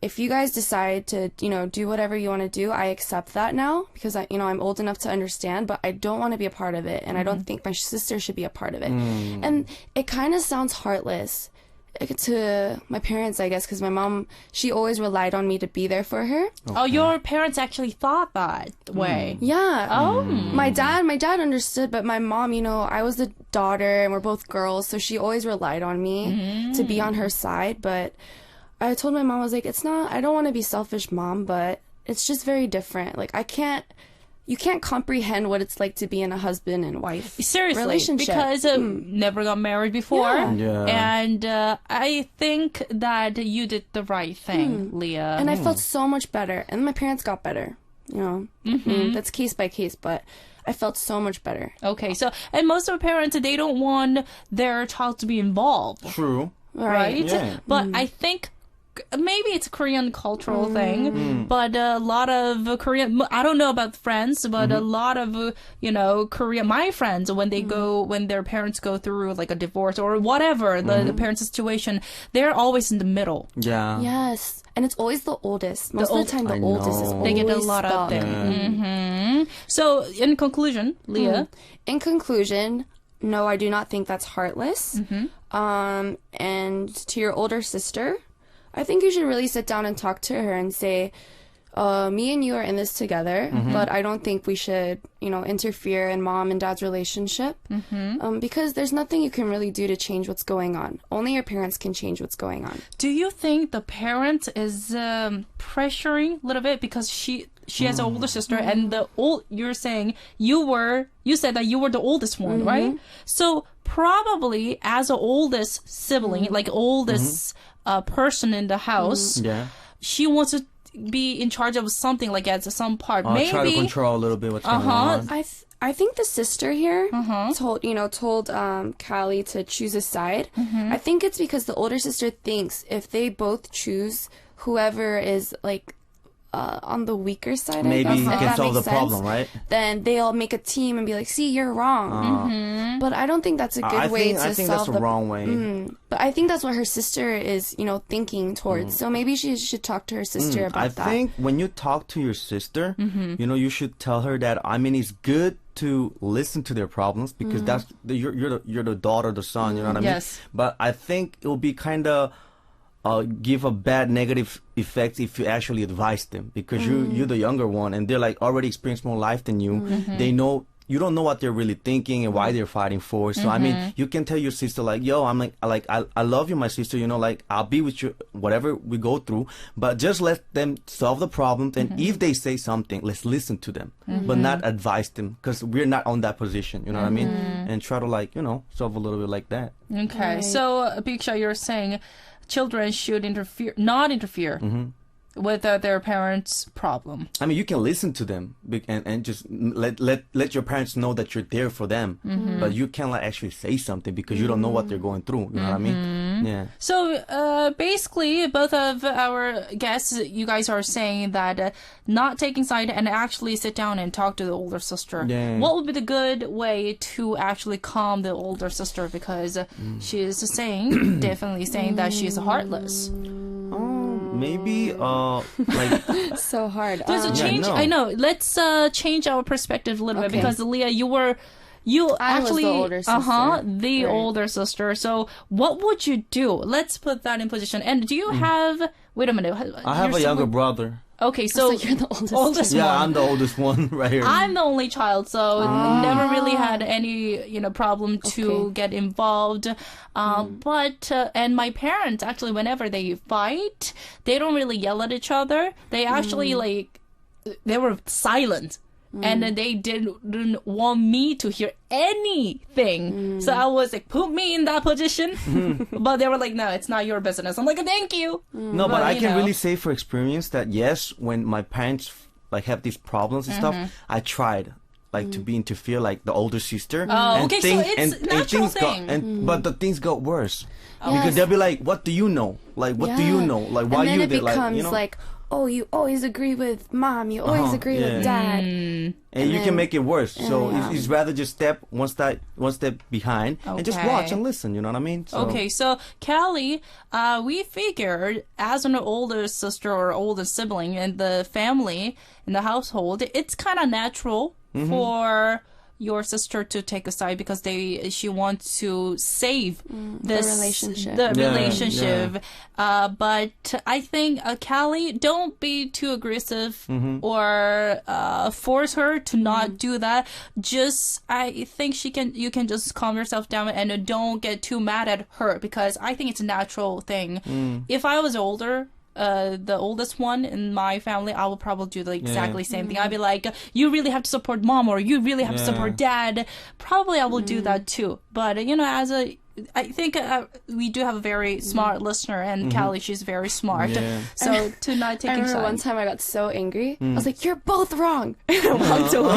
Speaker 4: If you guys decide to, do whatever you want to do, I accept that now because I'm old enough to understand, but I don't want to be a part of it. And I don't think my sister should be a part of it. And it kind of sounds heartless to my parents, I guess, because my mom, she always relied on me to be there for her.
Speaker 1: Oh, your parents actually thought that way.
Speaker 4: Yeah.
Speaker 1: Oh.
Speaker 4: My dad understood, but my mom, I was the daughter and we're both girls, so she always relied on me to be on her side. But I told my mom, I was like, I don't want to be selfish, Mom, but it's just very different. Like, you can't comprehend what it's like to be in a husband and wife
Speaker 1: Seriously,
Speaker 4: relationship.
Speaker 1: because never got married before.
Speaker 3: Yeah.
Speaker 1: And I think that you did the right thing, Leah.
Speaker 4: And I felt so much better. And my parents got better. That's case by case, but I felt so much better.
Speaker 1: Okay, so, and most of the parents, they don't want their child to be involved.
Speaker 3: True.
Speaker 1: Right?
Speaker 3: Yeah.
Speaker 1: But I think maybe it's a Korean cultural thing, but a lot of Korean, I don't know about friends, but a lot of, Korean, my friends, when their parents go through like a divorce or whatever, the parents' situation, they're always in the middle.
Speaker 3: Yeah.
Speaker 4: Yes. And it's always the oldest. Most of the time, the oldest is always
Speaker 1: They get a lot out there.
Speaker 3: Yeah.
Speaker 1: So, in conclusion, Leah.
Speaker 4: In conclusion, no, I do not think that's heartless. And to your older sister, I think you should really sit down and talk to her and say, me and you are in this together, but I don't think we should, interfere in mom and dad's relationship because there's nothing you can really do to change what's going on. Only your parents can change what's going on.
Speaker 1: Do you think the parent is pressuring a little bit because she has an older sister and you're saying you said that you were the oldest one, right? So probably as the oldest sibling, like oldest person in the house, she wants to be in charge of something like at some part. Maybe
Speaker 3: Try to control a little bit what's going on.
Speaker 4: I think the sister here told Callie to choose a side. I think it's because the older sister thinks if they both choose whoever is like on the weaker side,
Speaker 3: Maybe
Speaker 4: I guess,
Speaker 3: you
Speaker 4: if
Speaker 3: can
Speaker 4: that
Speaker 3: solve the
Speaker 4: makes sense,
Speaker 3: problem, right?
Speaker 4: then they'll make a team and be like, see, you're wrong. But I don't think that's a good way to
Speaker 3: I think
Speaker 4: solve
Speaker 3: that's the wrong way.
Speaker 4: But I think that's what her sister is, thinking towards. So maybe she should talk to her sister about that.
Speaker 3: I think when you talk to your sister, you should tell her that, it's good to listen to their problems because you're the daughter, the son, you know what I mean?
Speaker 1: Yes.
Speaker 3: But I think it will be kind of give a bad negative effect if you actually advise them because you're the younger one and they're like already experienced more life than you. They know you don't know what they're really thinking and why they're fighting for. So you can tell your sister like, yo, I love you, my sister, I'll be with you whatever we go through, but just let them solve the problems, and if they say something, let's listen to them, but not advise them because we're not on that position, you know what I mean? And try to solve a little bit like that.
Speaker 1: Okay, so Biksha, you're saying children should not interfere with their parents' problem.
Speaker 3: You can listen to them and just let your parents know that you're there for them, but you can't actually say something because you don't know what they're going through. You know what I mean? Yeah.
Speaker 1: So basically, both of our guests, you guys are saying that not taking side and actually sit down and talk to the older sister.
Speaker 3: Yeah.
Speaker 1: What would be the good way to actually calm the older sister because she is definitely saying that she is heartless.
Speaker 3: Maybe
Speaker 4: so hard.
Speaker 1: There's a change.
Speaker 3: no.
Speaker 1: I know. Let's change our perspective a little bit
Speaker 4: Okay.
Speaker 1: because Leah, you
Speaker 4: I
Speaker 1: actually
Speaker 4: was the older sister.
Speaker 1: the
Speaker 4: Right.
Speaker 1: older sister. So what would you do? Let's put that in position. And do you have? Wait a minute.
Speaker 3: I have a younger brother.
Speaker 1: Okay, so
Speaker 4: you're the oldest
Speaker 3: Yeah,
Speaker 1: one.
Speaker 3: I'm the oldest one right here.
Speaker 1: I'm the only child, so never really had any, problem to
Speaker 4: Okay.
Speaker 1: get involved. But and my parents actually, whenever they fight, they don't really yell at each other. They actually they were silent. And then they didn't want me to hear anything. So I was like, put me in that position. But they were like, no, it's not your business. I'm like, thank you.
Speaker 3: No, but I
Speaker 1: you
Speaker 3: can
Speaker 1: know.
Speaker 3: really say for experience that yes, when my parents like have these problems and stuff, I tried like to be interfere like the older sister.
Speaker 1: Oh, okay, so it's a natural
Speaker 3: things
Speaker 1: thing.
Speaker 3: but the things got worse
Speaker 4: Yes.
Speaker 3: because they'll be like, "What do you know? Like, what do you know? Like, why
Speaker 4: and then
Speaker 3: you
Speaker 4: it
Speaker 3: there?"
Speaker 4: becomes
Speaker 3: Like,
Speaker 4: oh, you always agree with mom. You always agree with dad.
Speaker 3: and you can make it worse. So
Speaker 4: yeah.
Speaker 3: it's rather just step one step behind and just watch
Speaker 1: Okay.
Speaker 3: and listen. You know what I mean? So,
Speaker 1: Okay, so Callie, we figured as an older sister or older sibling in the family, in the household, it's kind of natural for your sister to take a side because she wants to save this
Speaker 4: relationship.
Speaker 1: the
Speaker 3: Yeah,
Speaker 1: relationship. But I think Callie, don't be too aggressive or force her to not do that. Just I think you can just calm yourself down and don't get too mad at her because I think it's a natural thing. If I was older, the oldest one in my family, I would probably do the exactly same thing. I'd be like, you really have to support mom or you really have to support dad. Probably I will do that too. But, I think we do have a very smart listener, and Callie, she's very smart.
Speaker 3: Yeah.
Speaker 1: So to not
Speaker 4: I
Speaker 1: taking
Speaker 4: remember
Speaker 1: sides.
Speaker 4: one time I got so angry. I was like, "You're both wrong." And I walked away.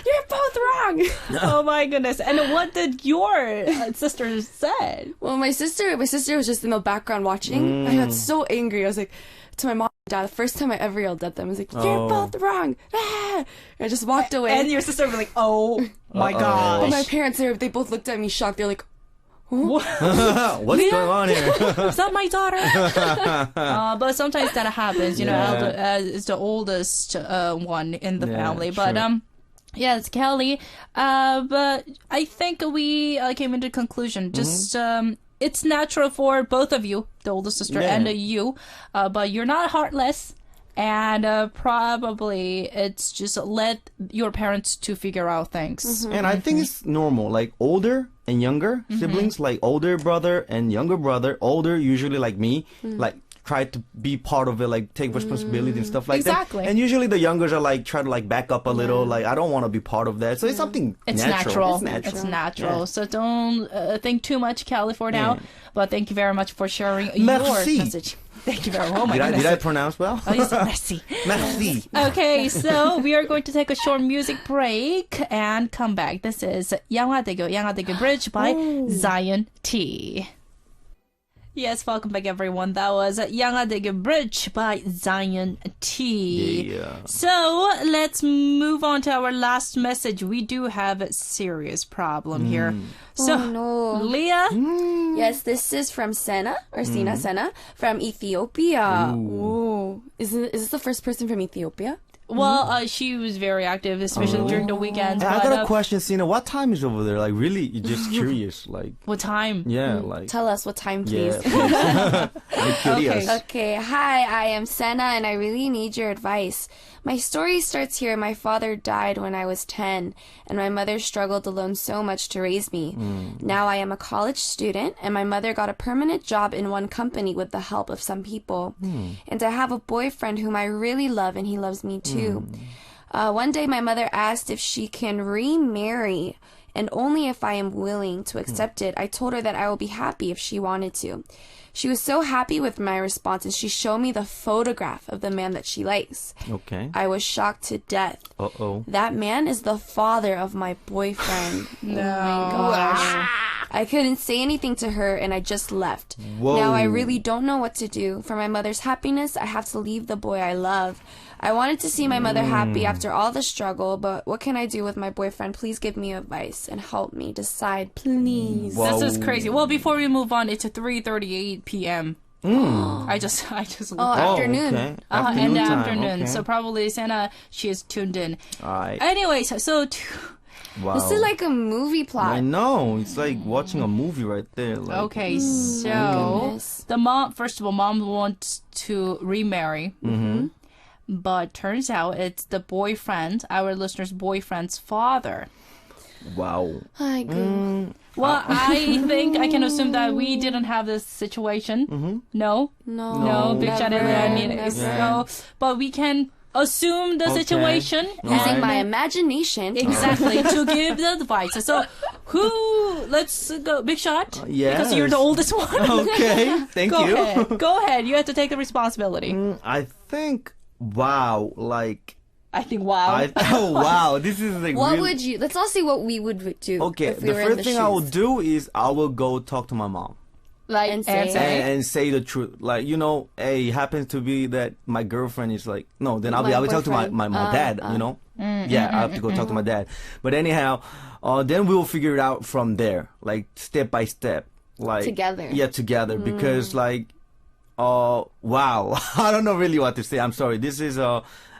Speaker 4: You're both wrong.
Speaker 1: Oh my goodness. And what did your sister say?
Speaker 4: Well, my sister was just in the background watching. I got so angry. I was like, to my mom and dad, the first time I ever yelled at them, I was like, "You're both wrong." Ah! I just walked away.
Speaker 1: And your sister was like, oh my
Speaker 4: But
Speaker 1: gosh.
Speaker 4: my parents, they both looked at me shocked. They're like,
Speaker 3: what's going on here?
Speaker 1: Is that my daughter? But sometimes that happens, as the oldest one in the family. But
Speaker 3: sure.
Speaker 1: yes, Kelly. But I think we came into conclusion. Just it's natural for both of you, the older sister and you, but you're not heartless. And probably it's just let your parents to figure out things.
Speaker 3: And I think it's normal, like older and younger siblings, like older brother and younger brother, older usually like me, like try to be part of it, like take responsibility and stuff like
Speaker 1: Exactly.
Speaker 3: that. And usually the youngers are like try to like back up a little, like I don't want to be part of that. So it's something
Speaker 1: It's
Speaker 3: natural.
Speaker 1: natural.
Speaker 3: It's natural.
Speaker 1: Yeah. So don't think too much, Callie, for now. But thank you very much for sharing
Speaker 3: Merci.
Speaker 1: your message. Thank you very much. Oh my
Speaker 3: Did
Speaker 1: goodness.
Speaker 3: I pronounce well?
Speaker 1: Oh, you said merci.
Speaker 3: Merci.
Speaker 1: Okay, so we are going to take a short music break and come back. This is 양화대교 Bridge by Zion T. Yes, welcome back, everyone. That was 양화대교 Bridge by Zion T.
Speaker 3: Yeah.
Speaker 1: So let's move on to our last message. We do have a serious problem here. So,
Speaker 4: "Oh no."
Speaker 1: Leah,
Speaker 4: Yes, this is from Sena or Sena from Ethiopia. Ooh. Is this the first person from Ethiopia?
Speaker 1: well, she was very active, especially during the weekends.
Speaker 3: I
Speaker 1: but,
Speaker 3: got a question, Sina. What time is over there? Like, really, just curious. Like,
Speaker 1: what time?
Speaker 3: yeah, like,
Speaker 4: Tell us what time, please.
Speaker 3: yeah. I'm curious.
Speaker 4: Okay, hi, I am Senna and I really need your advice. My story starts here. My father died when I was 10, and my mother struggled alone so much to raise me. Now I am a college student, and my mother got a permanent job in one company with the help of some people. And I have a boyfriend whom I really love, and he loves me too. One day my mother asked if she can remarry, and only if I am willing to accept it. I told her that I will be happy if she wanted to. She was so happy with my response, and she showed me the photograph of the man that she likes.
Speaker 3: Okay.
Speaker 4: I was shocked to death.
Speaker 3: Uh-oh.
Speaker 4: That man is the father of my boyfriend.
Speaker 1: No.
Speaker 4: Oh my gosh. I couldn't say anything to her, and I just left.
Speaker 3: Whoa.
Speaker 4: Now I really don't know what to do. For my mother's happiness, I have to leave the boy I love. I wanted to see my mother happy after all the struggle, but what can I do with my boyfriend? Please give me advice and help me decide, please.
Speaker 3: Wow.
Speaker 1: This is crazy. Well, before we move on, it's 3:38 p.m. I just
Speaker 4: Oh,
Speaker 1: looked
Speaker 4: afternoon.
Speaker 3: Okay.
Speaker 1: in the
Speaker 3: time,
Speaker 1: afternoon.
Speaker 3: okay.
Speaker 1: So probably Santa, she is tuned in.
Speaker 3: All right.
Speaker 1: Anyways, so
Speaker 3: Wow.
Speaker 4: This is like a movie plot.
Speaker 3: I know. It's like watching a movie right there. Like,
Speaker 1: Okay, so
Speaker 4: goodness.
Speaker 1: the mom, first of all, mom wants to remarry. But turns out it's the boyfriend, our listener's boyfriend's father.
Speaker 3: wow.
Speaker 4: I agree.
Speaker 1: Well, I think I can assume that we didn't have this situation. No? No, Big Shot and Leah neither.
Speaker 4: never.
Speaker 1: So, but we can assume the situation.
Speaker 4: Using
Speaker 1: and-
Speaker 4: my imagination.
Speaker 1: Exactly, to give the advice. So, let's go, Big Shot?
Speaker 3: yes.
Speaker 1: Because you're the oldest one.
Speaker 3: Okay. Thank
Speaker 1: Go
Speaker 3: you.
Speaker 1: ahead. Go ahead. You have to take the responsibility.
Speaker 3: I think, wow. Like,
Speaker 1: I think, wow.
Speaker 3: oh, wow. This is like
Speaker 4: What
Speaker 3: really...
Speaker 4: would you? Let's all see what we would do.
Speaker 3: Okay,
Speaker 4: if we
Speaker 3: the
Speaker 4: were in
Speaker 3: first
Speaker 4: the
Speaker 3: thing
Speaker 4: shoes.
Speaker 3: I will do is I will go talk to my mom.
Speaker 1: Like,
Speaker 4: And say-
Speaker 3: And say the truth. Like, you know, hey, it happens to be that my girlfriend is like, no, then I
Speaker 4: My
Speaker 3: will talk to my
Speaker 4: boyfriend.
Speaker 3: dad, you know? Yeah, I have to go talk to my dad. But anyhow, then we'll figure it out from there, like step by step. Like
Speaker 4: Together.
Speaker 3: Yeah, together. Because like, wow. I don't know really what to say. I'm sorry. This is,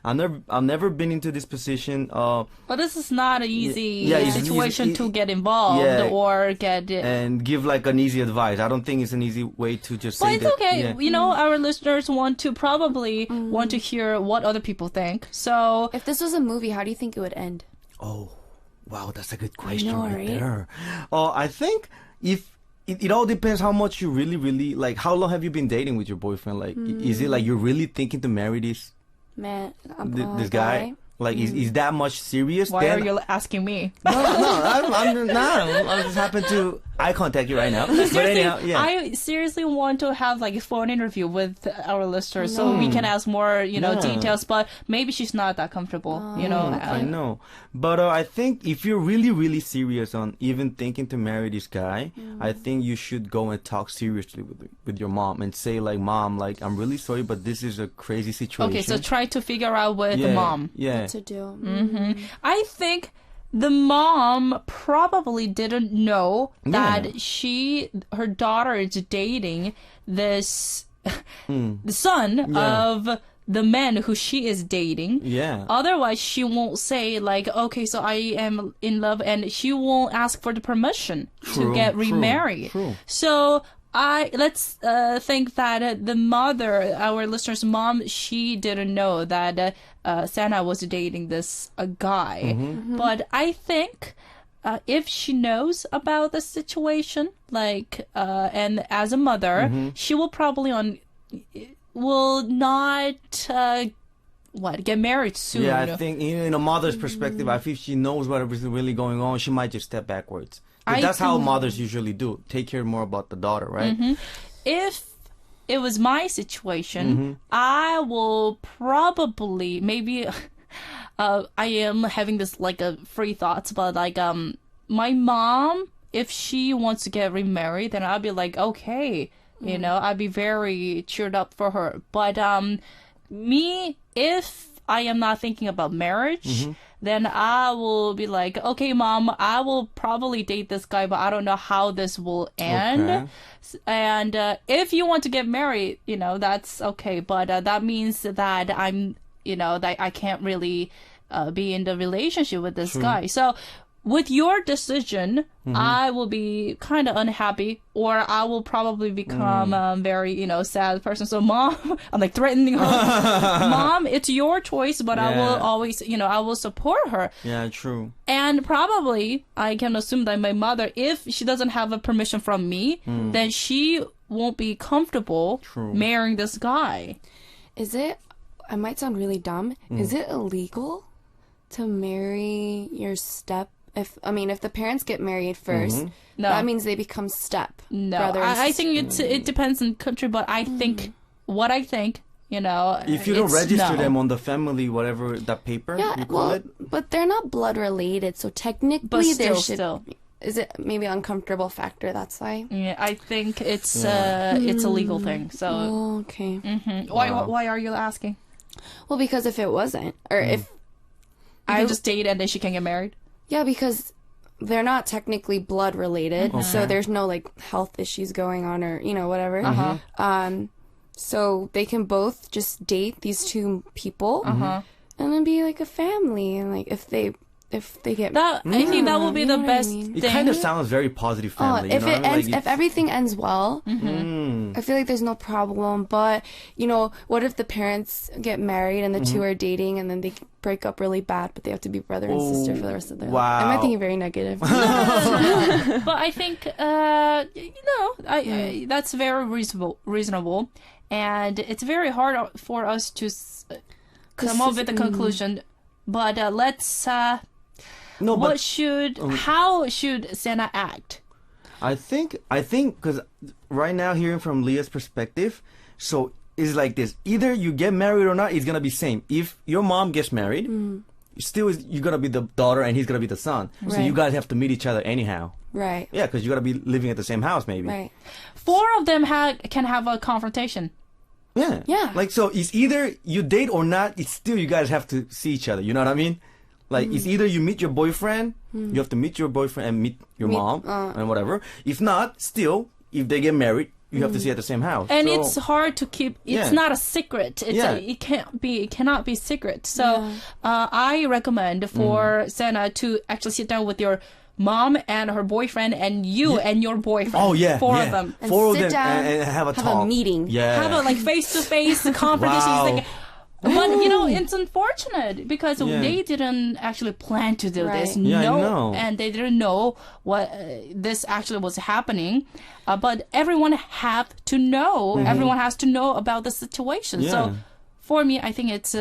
Speaker 3: I've never been into this position.
Speaker 1: But this is not an easy
Speaker 3: Yeah, it's
Speaker 1: situation
Speaker 3: easy-
Speaker 1: to get involved
Speaker 3: Yeah.
Speaker 1: or get.
Speaker 3: And give like an easy advice. I don't think it's an easy way to just
Speaker 1: But
Speaker 3: say
Speaker 1: it's
Speaker 3: that.
Speaker 1: okay.
Speaker 3: Yeah.
Speaker 1: You know, our listeners want to hear what other people think. So
Speaker 4: If this was a movie, how do you think it would end?
Speaker 3: Oh, wow, that's a good question
Speaker 4: know,
Speaker 3: right
Speaker 4: right?
Speaker 3: there. I think if it all depends how much you really, really like. How long have you been dating with your boyfriend? Like, is it like you're really thinking to marry this this guy? Like, is that much serious?
Speaker 1: why
Speaker 3: then,
Speaker 1: are you asking me?
Speaker 3: No, I'm just happen to eye contact you right now. But anyhow, yeah.
Speaker 1: I seriously want to have like a phone interview with our listeners so we can ask more,
Speaker 3: Yeah.
Speaker 1: details. But maybe she's not that comfortable,
Speaker 3: I know. But I think if you're really, really serious on even thinking to marry this guy, I think you should go and talk seriously with your mom and say like, Mom, like, I'm really sorry, but this is a crazy situation.
Speaker 1: Okay, so try to figure out with the mom.
Speaker 3: Yeah.
Speaker 4: To do.
Speaker 1: I think the mom probably didn't know that her daughter is dating this the son of the man who she is dating.
Speaker 3: Yeah.
Speaker 1: Otherwise, she won't say like, okay, so I am in love, and she won't ask for the permission to get remarried.
Speaker 3: True.
Speaker 1: So let's think that the mother, our listener's mom, she didn't know that Santa was dating this guy. But I think if she knows about the situation, like, and as a mother, she will probably will not get married soon.
Speaker 3: Yeah, I think in a mother's perspective, I feel she knows whatever's really going on, she might just step backwards. 'Cause
Speaker 1: I
Speaker 3: that's how
Speaker 1: think-
Speaker 3: mothers usually do. Take care more about the daughter, right?
Speaker 1: If it was my situation, I will probably maybe I am having this like a free thoughts, but like my mom, if she wants to get remarried, then I'll be like, okay, I'd be very cheered up for her. But me, if I am not thinking about marriage, then I will be like, okay, Mom, I will probably date this guy, but I don't know how this will end.
Speaker 3: Okay.
Speaker 1: And if you want to get married, that's okay. But that means that I'm, that I can't really be in the relationship with this guy. So with your decision, I will be kind of unhappy, or I will probably become a very, sad person. So Mom, I'm like threatening her. Mom, it's your choice, but I will
Speaker 3: Yeah.
Speaker 1: always, I will support her.
Speaker 3: Yeah, true.
Speaker 1: And probably I can assume that my mother, if she doesn't have a permission from me, then she won't be comfortable
Speaker 3: True.
Speaker 4: marrying this guy. Is it? I might sound really dumb. Is it illegal to marry your if the parents get married first,
Speaker 1: No.
Speaker 4: that means they become step
Speaker 1: No,
Speaker 4: brothers.
Speaker 1: I think it depends on country, but I think what I think,
Speaker 3: If you don't
Speaker 1: it's
Speaker 3: register
Speaker 1: no.
Speaker 3: them on the family, whatever, that paper,
Speaker 4: yeah,
Speaker 3: you call
Speaker 4: well,
Speaker 3: it.
Speaker 4: but they're not blood related, so technically
Speaker 1: But
Speaker 4: there
Speaker 1: still,
Speaker 4: should.
Speaker 1: still.
Speaker 4: Is it maybe uncomfortable factor? That's why.
Speaker 1: Yeah, I think it's a legal thing. So
Speaker 4: Oh, okay.
Speaker 1: why are you asking?
Speaker 4: Well, because if it wasn't, or if
Speaker 1: You can just date and then she can get married.
Speaker 4: yeah, because they're not technically blood related, so there's no like health issues going on or whatever. So they can both just date these two people and then be like a family, and like if they if they get
Speaker 1: I think that will be
Speaker 4: you
Speaker 1: the
Speaker 4: know what I
Speaker 1: best
Speaker 4: mean?
Speaker 3: It
Speaker 1: thing.
Speaker 3: kind of sounds very positive family.
Speaker 4: if
Speaker 3: you know?
Speaker 4: it ends,
Speaker 3: Like,
Speaker 4: if everything ends well, I feel like there's no problem. But you know, what if the parents get married and the two are dating and then they break up really bad, but they have to be brother and sister for the rest of their life? Am I thinking very negative?
Speaker 1: But I think that's very reasonable, and it's very hard for us to come up with a conclusion. But let's.
Speaker 3: no, but
Speaker 1: How should Santa act?
Speaker 3: I think because right now, hearing from Leah's perspective, so it's like this: either you get married or not, it's gonna be same. If your mom gets married, you're gonna be the daughter and he's gonna be the son. So
Speaker 4: Right.
Speaker 3: you guys have to meet each other anyhow.
Speaker 4: Right.
Speaker 3: Yeah, because you gotta be living at the same house, maybe.
Speaker 4: Right.
Speaker 1: 4 of them can have a confrontation.
Speaker 3: Yeah.
Speaker 4: Yeah.
Speaker 3: Like, so it's either you date or not, it's still you guys have to see each other. You know what I mean? Like, it's either you meet your boyfriend, you have to meet your boyfriend and meet your mom and whatever. If not, still, if they get married, you have to see at the same house.
Speaker 1: And
Speaker 3: So-
Speaker 1: it's hard to keep. It's
Speaker 3: Yeah.
Speaker 1: not a secret. It cannot be secret. So I recommend for Santa to actually sit down with your mom and her boyfriend and you and your boyfriend.
Speaker 3: Oh, yeah.
Speaker 1: 4
Speaker 3: yeah.
Speaker 1: of them.
Speaker 4: And
Speaker 3: 4 of
Speaker 4: sit
Speaker 3: them
Speaker 4: down,
Speaker 3: and have a
Speaker 4: have
Speaker 3: talk.
Speaker 4: a meeting.
Speaker 3: Yeah.
Speaker 1: Have a like face-to-face conversation.
Speaker 3: Wow.
Speaker 1: Like, but you know, it's unfortunate because
Speaker 3: Yeah.
Speaker 1: they didn't actually plan to do this.
Speaker 4: Right.
Speaker 3: Yeah, I
Speaker 1: no,
Speaker 3: know.
Speaker 1: and they didn't know what this actually was happening. But everyone have to know. Everyone has to know about the situation. So
Speaker 3: Yeah.
Speaker 1: for me, I think it's.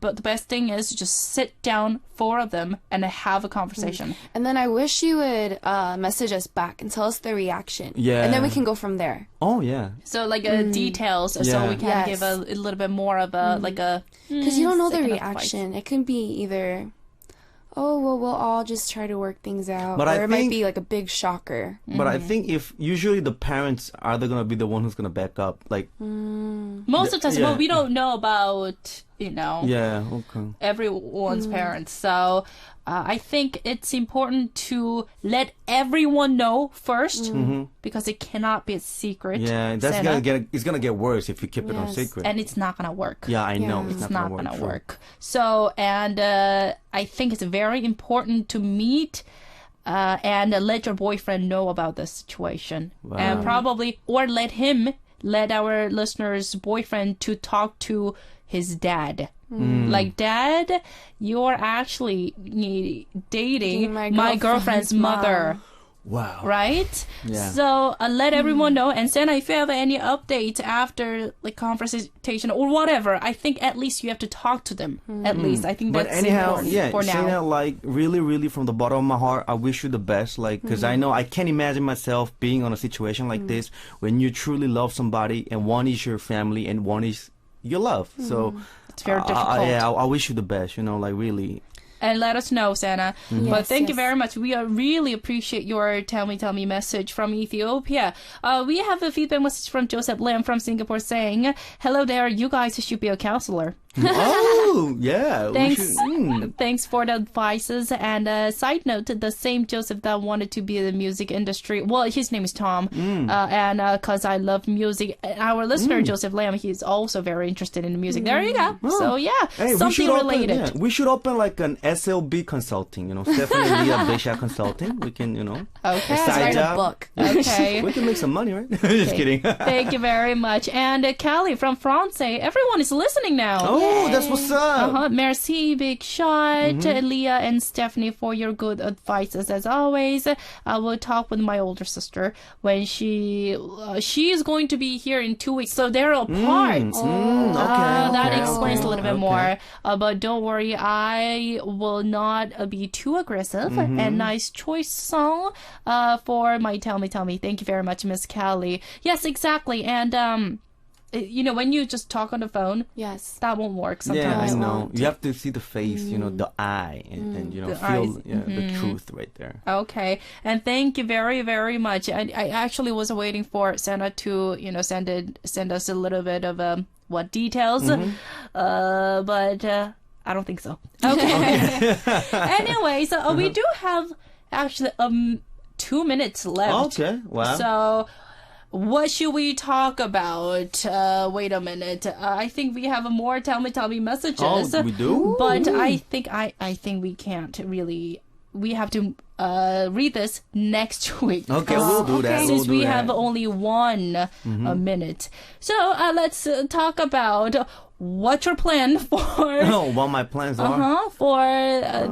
Speaker 1: But the best thing is just sit down, 4 of them, and have a conversation.
Speaker 4: And then I wish you would message us back and tell us the reaction.
Speaker 3: Yeah.
Speaker 4: And then we can go from there.
Speaker 3: Oh, yeah.
Speaker 1: So like details, so
Speaker 3: Yeah.
Speaker 1: we can
Speaker 4: Yes.
Speaker 1: give a little bit more of a like a.
Speaker 4: Because you don't know the
Speaker 1: second advice.
Speaker 4: reaction. It can be either, oh, well, we'll all just try to work things out.
Speaker 3: But
Speaker 4: or
Speaker 3: I
Speaker 4: it might
Speaker 3: think-
Speaker 4: be like a big shocker.
Speaker 3: But I think if usually the parents are they gonna be the one who's gonna back up, like
Speaker 1: Most of the time,
Speaker 3: Yeah.
Speaker 1: but we don't know about,
Speaker 3: yeah, okay,
Speaker 1: everyone's parents. So I think it's important to let everyone know first because it cannot be a secret.
Speaker 3: yeah, that's
Speaker 1: Santa,
Speaker 3: it's gonna get worse if you keep it on
Speaker 4: Yes.
Speaker 3: secret.
Speaker 1: and it's not gonna work.
Speaker 3: Yeah, I know
Speaker 4: Yeah.
Speaker 3: it's
Speaker 1: It's not
Speaker 3: gonna
Speaker 1: gonna
Speaker 3: true.
Speaker 1: work. So, and I think it's very important to meet and let your boyfriend know about the situation, and probably or let our listeners' boyfriend to talk to his dad. Like, Dad, you're actually dating my girlfriend's mother.
Speaker 3: Wow.
Speaker 1: Right?
Speaker 3: Yeah.
Speaker 1: So let everyone know. And Santa, if you have any updates after like conversation or whatever, I think at least you have to talk to them. At least I think
Speaker 3: But
Speaker 1: that's
Speaker 3: anyhow,
Speaker 1: important
Speaker 3: yeah,
Speaker 1: for
Speaker 3: saying
Speaker 1: now.
Speaker 3: that, like, really, really from the bottom of my heart, I wish you the best. Like, because I know I can't imagine myself being on a situation like this when you truly love somebody and one is your family and one is your love. So
Speaker 1: It's very difficult.
Speaker 3: I wish you the best. Like, really.
Speaker 1: And let us know, Santa. But
Speaker 4: Yes,
Speaker 1: thank you
Speaker 4: yes.
Speaker 1: very much. We really appreciate your tell me message from Ethiopia. We have a feedback message from Joseph Lim from Singapore saying, "Hello there, you guys should be a counselor.
Speaker 3: Oh, yeah. we
Speaker 1: Thanks.
Speaker 3: should-
Speaker 1: Thanks for the advices." And side note, the same Joseph that wanted to be in the music industry. Well, his name is Tom, and because I love music, our listener Joseph Lam, he's also very interested in music. There you go. So yeah,
Speaker 3: Hey, we
Speaker 1: something
Speaker 3: should
Speaker 1: related.
Speaker 3: Open, yeah, we should open like an SLB consulting, Stephanie Leah Beisha Consulting. We can,
Speaker 1: Okay.
Speaker 3: a side
Speaker 4: Write a
Speaker 3: job.
Speaker 4: book.
Speaker 1: Okay.
Speaker 3: We can make some money, right? Just kidding.
Speaker 1: Thank you very much. And Callie from France, everyone is listening now.
Speaker 3: Oh, that's what's up.
Speaker 1: Merci, big shot, Leah and Stephanie, for your good advices as always. I will talk with my older sister when she is going to be here in 2 weeks, so they're apart. That explains a little bit more. But don't worry, I will not be too aggressive. And nice choice song for my Tell Me. Thank you very much, Miss Callie. Yes, exactly. And when you just talk on the phone,
Speaker 4: Yes.
Speaker 1: that won't work
Speaker 3: Yeah,
Speaker 1: sometimes.
Speaker 3: I know.
Speaker 4: won't.
Speaker 3: You have to see the face, the eye, and
Speaker 1: The
Speaker 3: feel
Speaker 1: eyes.
Speaker 3: the truth right there.
Speaker 1: Okay, and thank you very, very much. I actually was waiting for Santa to, send us a little bit of what details, but I don't think so. Okay. Anyway, so we do have actually 2 minutes left.
Speaker 3: Okay, wow.
Speaker 1: So What should we talk about? Wait a minute. I think we have more tell me messages.
Speaker 3: Oh, we do?
Speaker 1: But I think we can't really. We have to read this next week.
Speaker 3: Okay, we'll do that.
Speaker 1: Since
Speaker 3: we'll do
Speaker 1: we
Speaker 3: that.
Speaker 1: have only 1 minute. So let's talk about what's your plan for
Speaker 3: what my plans are.
Speaker 1: for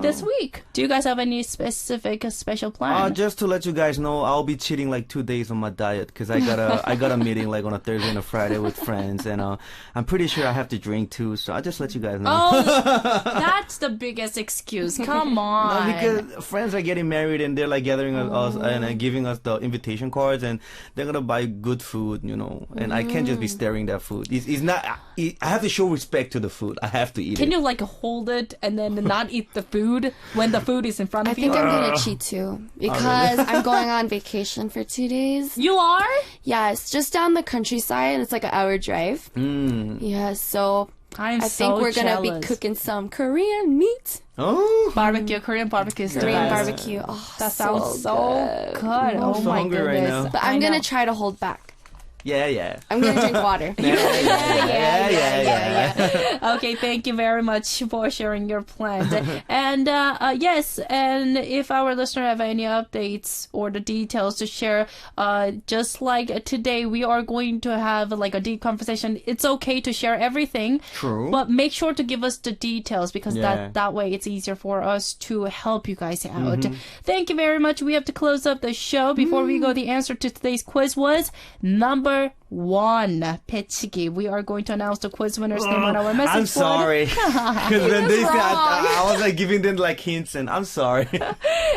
Speaker 1: this week. Do you guys have any specific special plan?
Speaker 3: Just to let you guys know, I'll be cheating like 2 days on my diet because I got a meeting like on a Thursday and a Friday with friends, and I'm pretty sure I have to drink too. So I'll just let you guys know.
Speaker 1: Oh, that's the biggest excuse. Come on.
Speaker 3: No, because friends are getting married and they're like gathering us and giving us the invitation cards, and they're gonna buy good food, and I can't just be staring that food. It's not. I have to show respect to the food. I have to eat it.
Speaker 1: Can you like hold it and then not eat the food when the food is in front
Speaker 4: I
Speaker 1: of you?
Speaker 4: think I'm gonna cheat too because I'm going on vacation for 2 days.
Speaker 1: You are?
Speaker 4: Yes, just down the countryside. It's like an hour drive. Yes, so
Speaker 1: I
Speaker 4: think we're gonna be cooking some Korean meat.
Speaker 3: Oh,
Speaker 1: barbecue. Korean barbecue is the
Speaker 4: Korean
Speaker 1: best.
Speaker 4: barbecue. Oh,
Speaker 1: That sounds so good. Oh
Speaker 3: so
Speaker 1: my
Speaker 3: hungry
Speaker 1: goodness.
Speaker 3: right now.
Speaker 4: But I'm gonna try to hold back.
Speaker 3: yeah.
Speaker 4: I'm gonna drink water.
Speaker 1: Yeah. Okay, thank you very much for sharing your plans. And yes, and if our listener have any updates or the details to share, just like today, we are going to have like a deep conversation. It's okay to share everything.
Speaker 3: True.
Speaker 1: But make sure to give us the details because
Speaker 3: Yeah.
Speaker 1: that way it's easier for us to help you guys out. Thank you very much. We have to close up the show. Before we go, the answer to today's quiz was number 1, 배치기. We are going to announce the quiz winner's name on our message
Speaker 3: I'm sorry. Because then they said I was like giving them like hints, and I'm sorry.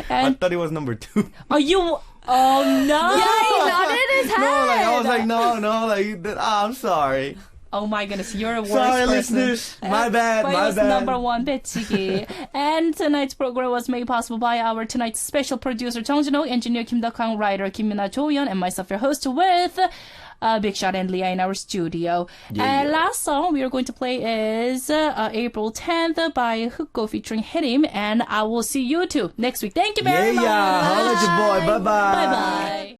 Speaker 3: I thought it was number 2.
Speaker 1: Are you? Oh no!
Speaker 4: Yeah, he nodded his head.
Speaker 3: No, like I was like no, like I'm sorry.
Speaker 1: Oh my goodness, you're a worst
Speaker 3: Sorry,
Speaker 1: person.
Speaker 3: listeners. My bad,
Speaker 1: But it
Speaker 3: my
Speaker 1: was
Speaker 3: bad.
Speaker 1: number 1, 배치기. And tonight's program was made possible by our tonight's special producer, Jung Jin-ho, engineer Kim Duk-hang, writer Kim Mina Jo-yeon, and myself, your host, with Big Shot and Leah in our studio. And last song we are going to play is April 10th by Hukko featuring Hit Him, and I will see you two next week. Thank you very much.
Speaker 3: Yeah, holla at your boy. Bye-bye.
Speaker 1: Bye-bye.